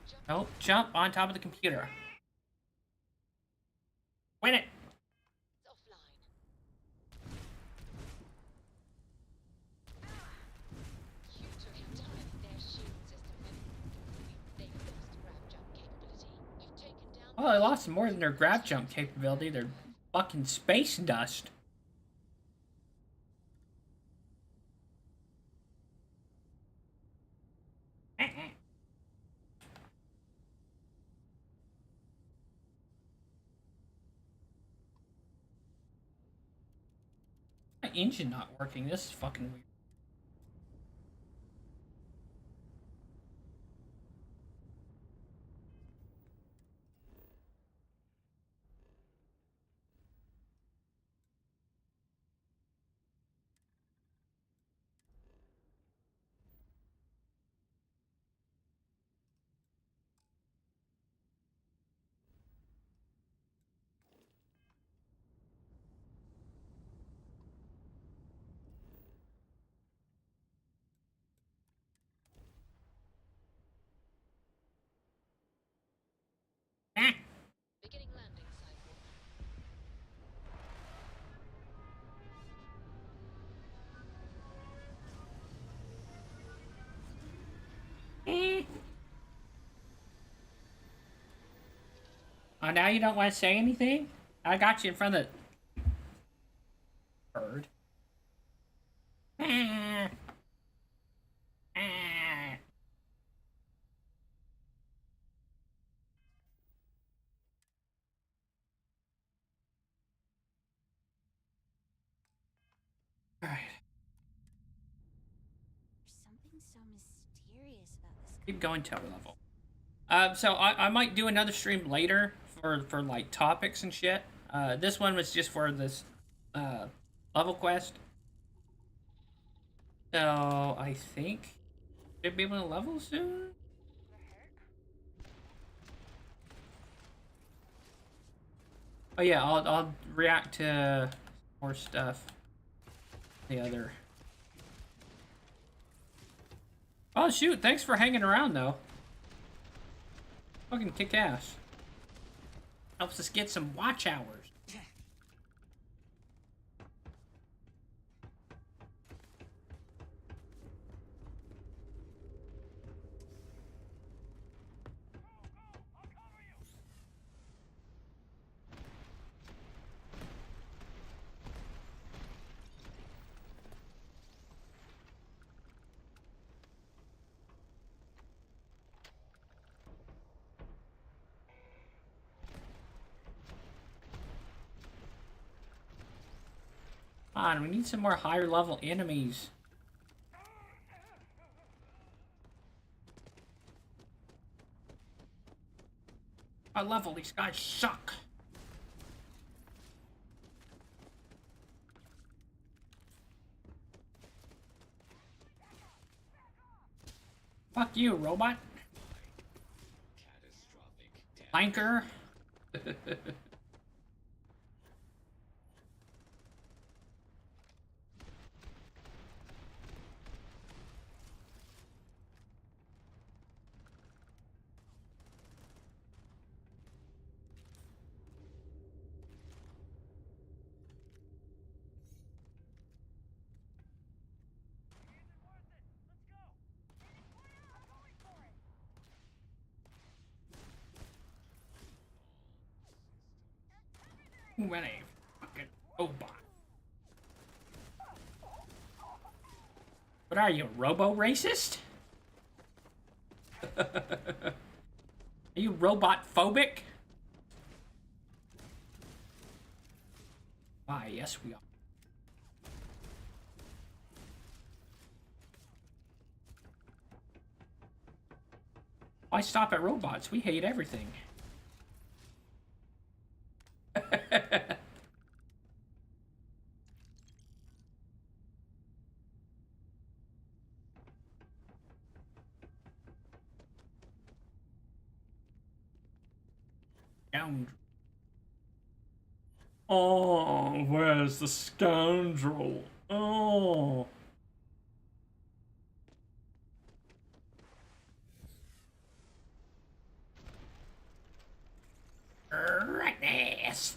jump Don't jump on top of the computer. Win it! offline. You took entirely their shield system. They've lost grab jump capability. You've taken down. Oh, they lost more than their grab jump capability. They're fucking space dust. My engine not working. This is fucking weird. Beginning landing cycle. Oh, now you don't want to say anything? I got you in front of the bird. Alright, There's something so mysterious about this. keep going tower level. So I might do another stream later for like topics and shit. This one was just for this level quest. So I think should be able to level soon. Oh yeah, I'll react to more stuff. the other. Oh shoot, thanks for hanging around though. Fucking kick ass. Helps us get some watch hours. Come on, we need some more higher level enemies. High level, these guys suck. Fuck you, robot. Flanker. When a fucking robot. What are you, robo-racist? Are you robot-phobic? Why, yes we are. Why stop at robots? We hate everything. Scoundrel. Oh, where's the scoundrel? Oh. Rightness.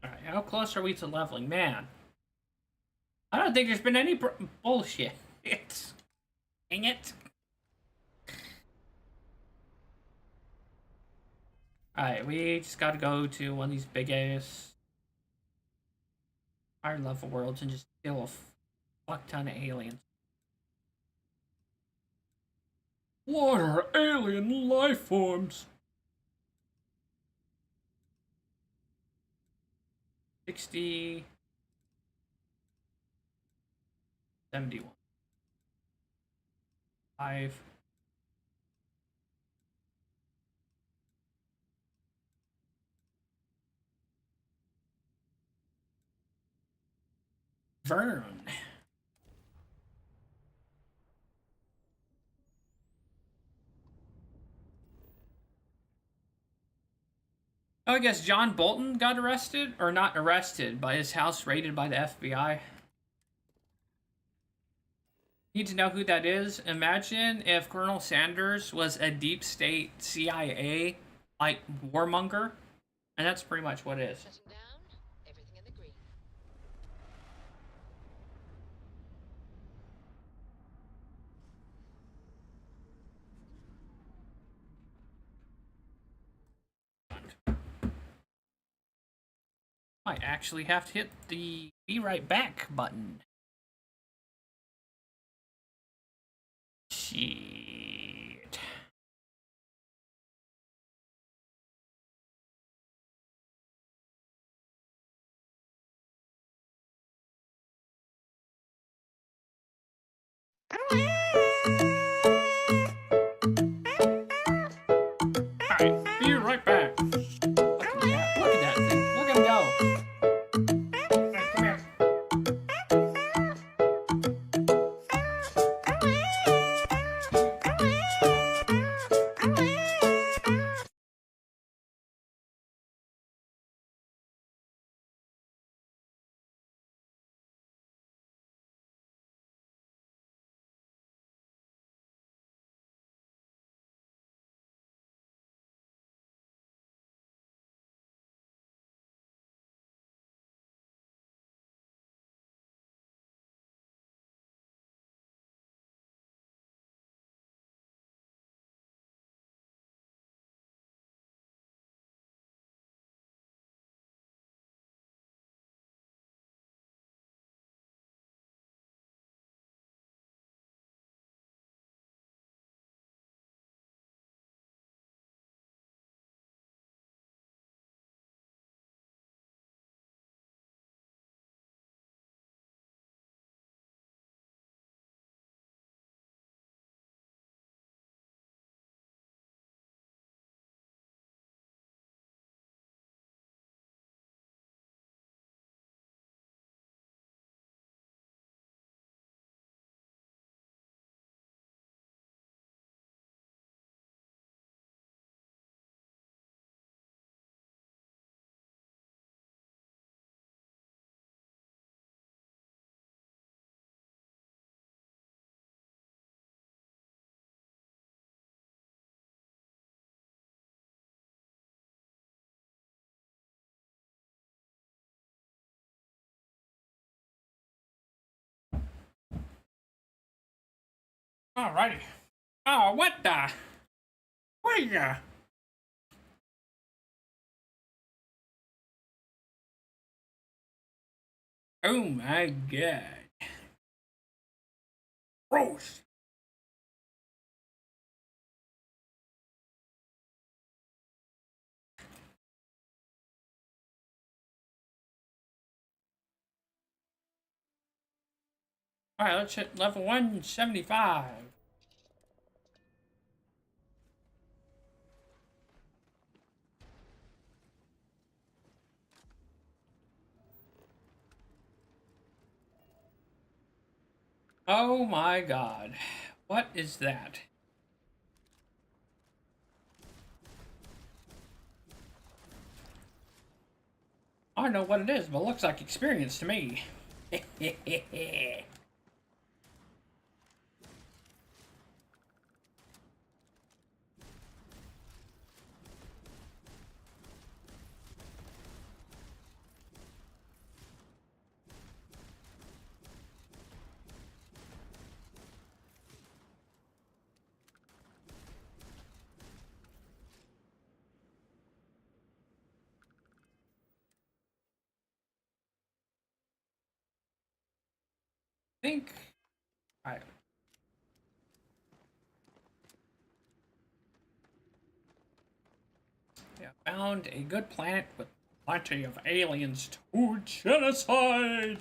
Alright, how close are we to leveling? Man. I don't think there's been any bullshit. Dang it. Alright, we just gotta go to one of these big ass higher level worlds and just kill a fuck ton of aliens. What are alien life forms? 60... 71. 5. Vern. Oh, I guess John Bolton got arrested, or not arrested, but his house raided by the FBI. Need to know who that is? Imagine if Colonel Sanders was a deep state CIA, like, warmonger. And that's pretty much what it is. Shutting down. Everything in the green. Might actually have to hit the be right back button. Shit. Alright, be right back. Look at that thing. Look at him go. Alright, come here. Alrighty. Oh, what the? Where? Oh my god. Gross. Alright, let's hit level 175. Oh my god. What is that? I don't know what it is, but it looks like experience to me. think I found a good planet with plenty of aliens to genocide.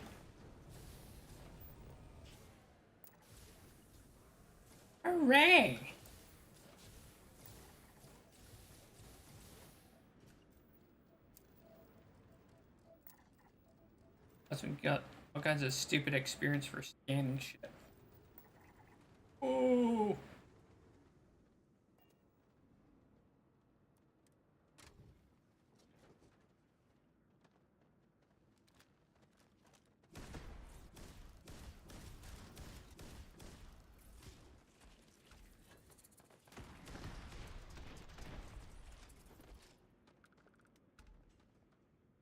Hooray! Plus we got all kinds of stupid experience for scanning shit. Oh.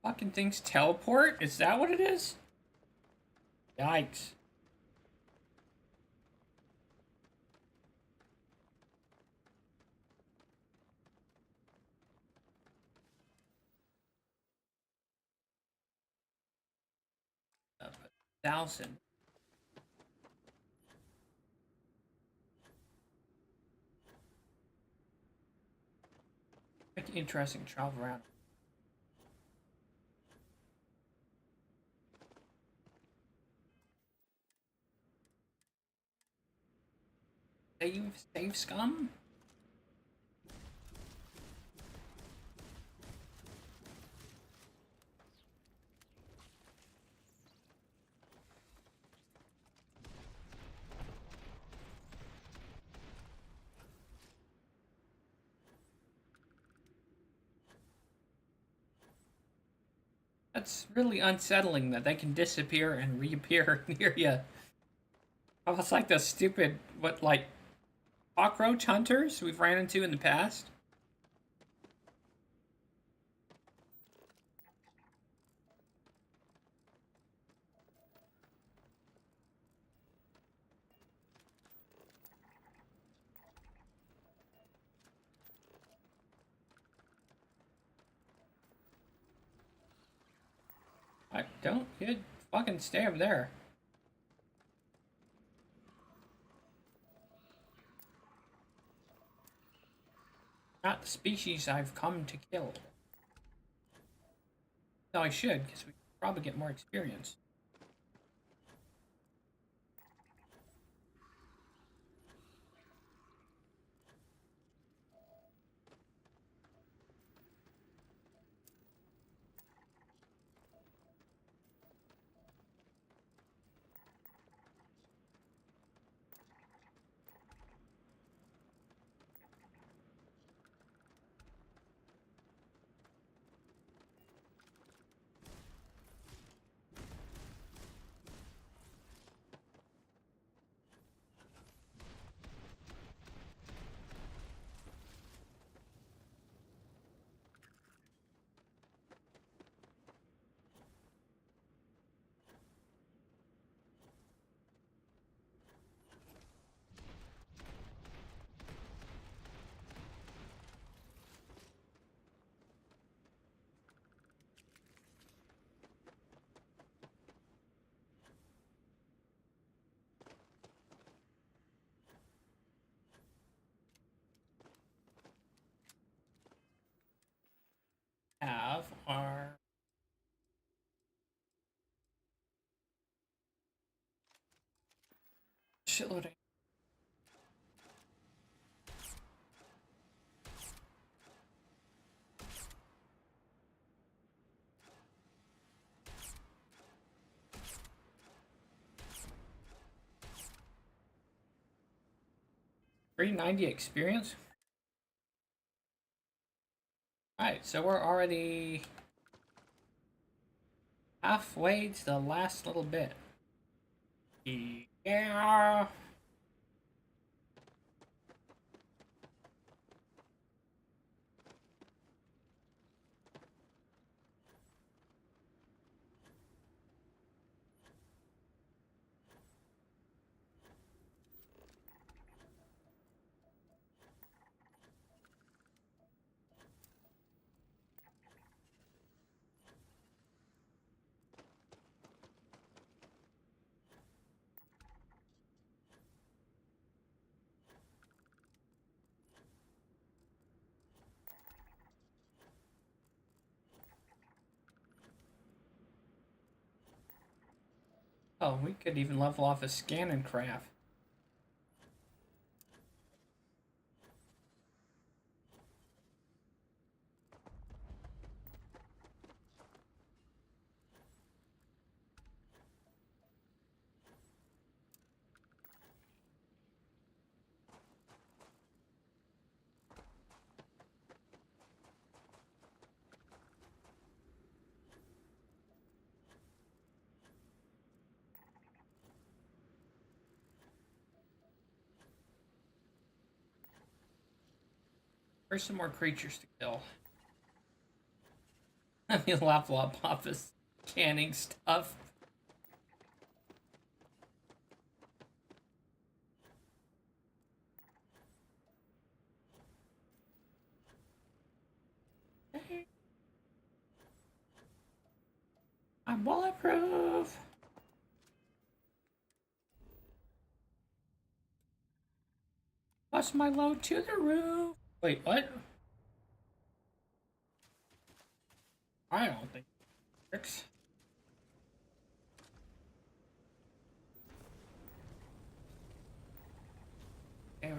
Fucking things teleport? Is that what it is? Yikes. Up 1,000. Make it interesting to travel around. Save scum? That's really unsettling that they can disappear and reappear near you. Almost like the stupid, like, cockroach hunters we've ran into in the past. Don't you fucking stay over there. Not the species I've come to kill. No, I should, because we could probably get more experience. shitload of... $390 experience? Alright, so we're already halfway to the last little bit. Yeah. Oh, we could even level off a scan and craft. There's some more creatures to kill. Let me level up off this scanning stuff. I'm bulletproof. Plus my load to the roof. Wait, what? I don't think it works. Okay,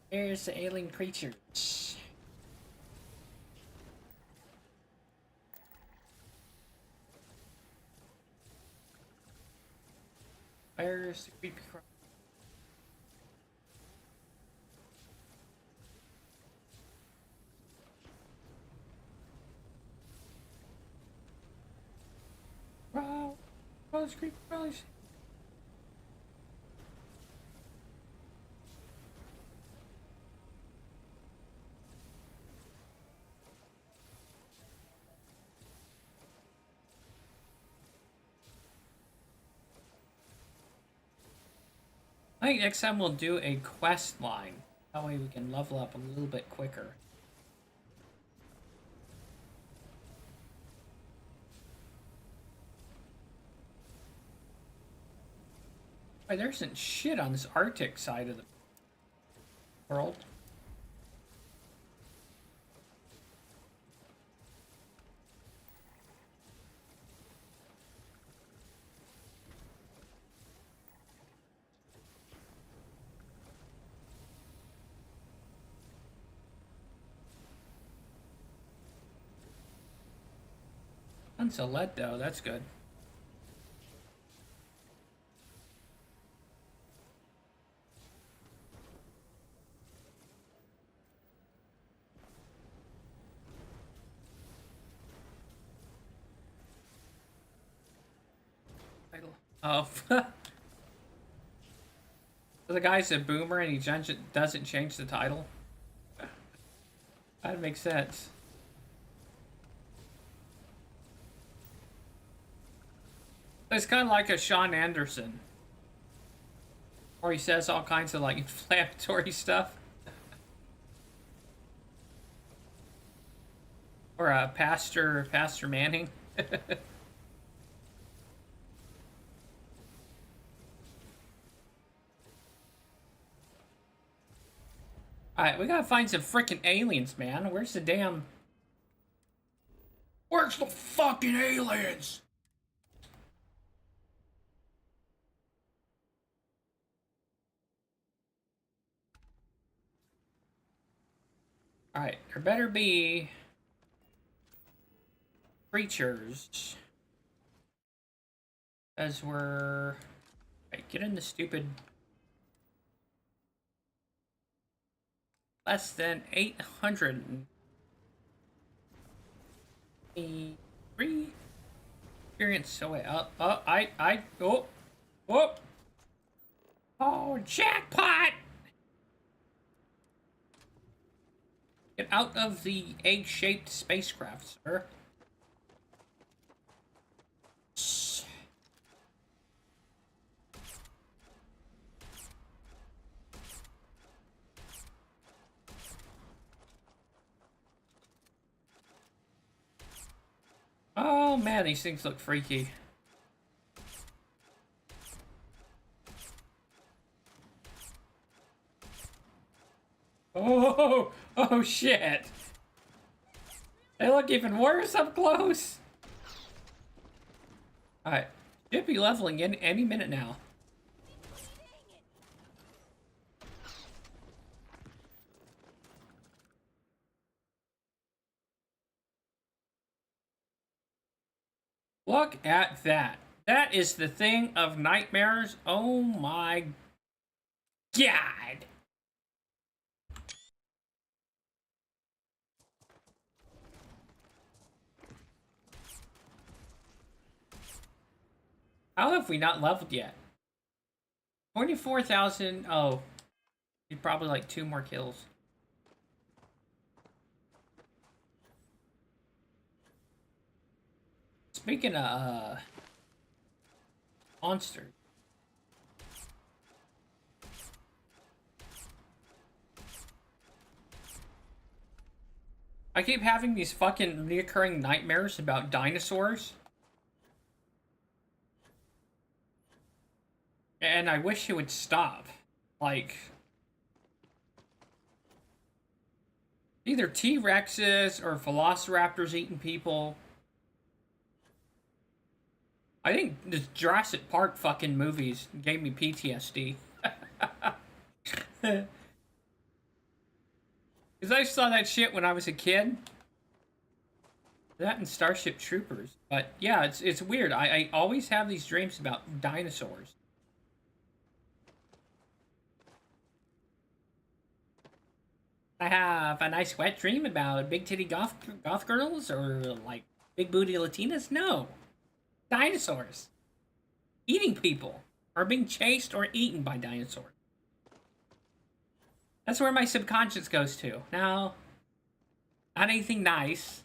where's the alien creatures? Where's the creepy crap? Wow, those creepy crawlies. I think next time we'll do a quest line. That way we can level up a little bit quicker. Why, there isn't shit on this Arctic side of the world. Tons of lead though, that's good. Oh. So the guy's a boomer and he doesn't change the title? That makes sense. It's kind of like a Sean Anderson. Or he says all kinds of like inflammatory stuff. Or Pastor Manning. Alright, we gotta find some freaking aliens, man. Where's the damn... Where's the fucking aliens? Alright, there better be creatures. As we're... Right, get in the stupid... Less than 803 experience. So wait, oh, jackpot! Get out of the egg-shaped spacecraft, sir. Oh man, these things look freaky. Oh shit. They look even worse up close. Alright, should be leveling in any minute now. Look at that. That is the thing of nightmares. Oh my god. How have we not leveled yet? 24,000. Oh, need probably like 2 more kills. Speaking of monsters. I keep having these fucking reoccurring nightmares about dinosaurs. And I wish it would stop. Like... either T-Rexes or Velociraptors eating people. I think the Jurassic Park fucking movies gave me PTSD. Because I saw that shit when I was a kid. That and Starship Troopers. But yeah, it's weird. I always have these dreams about dinosaurs. I have a nice wet dream about big titty goth girls or like big booty Latinas. No. Dinosaurs. Eating people. Or being chased or eaten by dinosaurs. That's where my subconscious goes to. No. Not anything nice.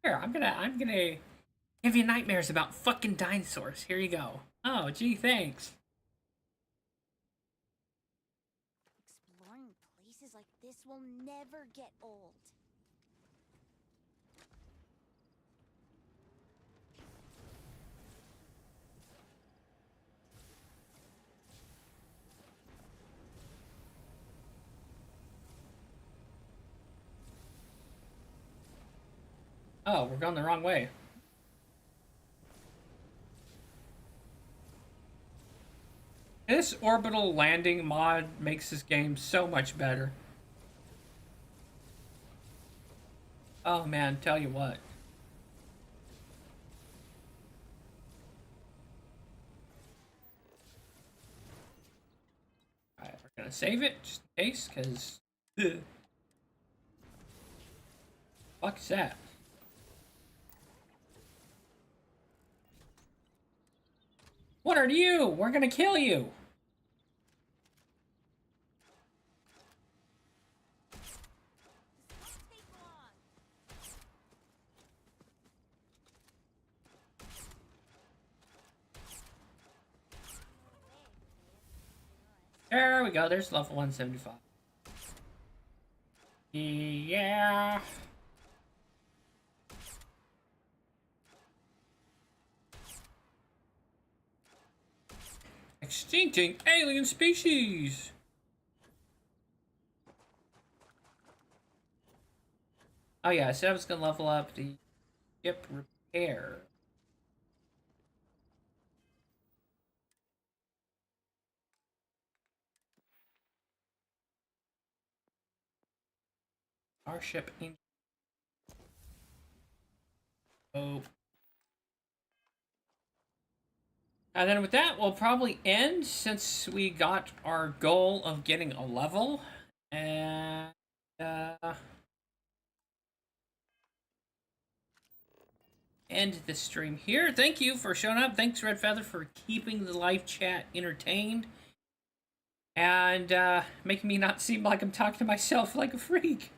Here, I'm gonna give you nightmares about fucking dinosaurs. Here you go. Oh, gee, thanks. Exploring places like this will never get old. Oh, we're going the wrong way. This orbital landing mod makes this game so much better. Oh man, tell you what. Alright, we're gonna save it just in case, because... fuck's that? What are you? We're gonna kill you! There we go, there's level 175. Yeah. Extincting alien species! Oh yeah, I said I was gonna level up the ship repair. Starship Angel. Oh. And then with that, we'll probably end since we got our goal of getting a level. And end the stream here. Thank you for showing up. Thanks, Red Feather, for keeping the live chat entertained. And making me not seem like I'm talking to myself like a freak.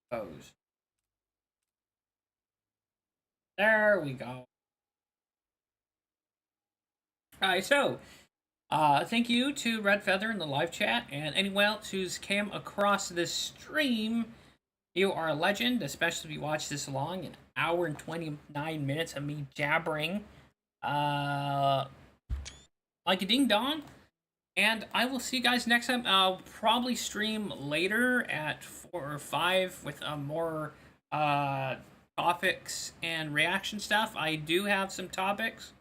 Pose. There we go. Alright, so thank you to Red Feather in the live chat, and anyone else who's came across this stream. You are a legend, especially if you watch this long, an hour and 29 minutes of me jabbering like a ding dong. And I will see you guys next time. I'll probably stream later at 4 or 5 with more topics and reaction stuff. I do have some topics,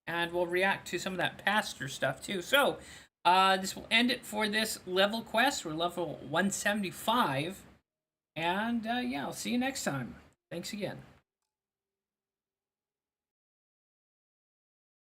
and we'll react to some of that pastor stuff too. So this will end it for this level quest. We're level 175. And yeah, I'll see you next time. Thanks again.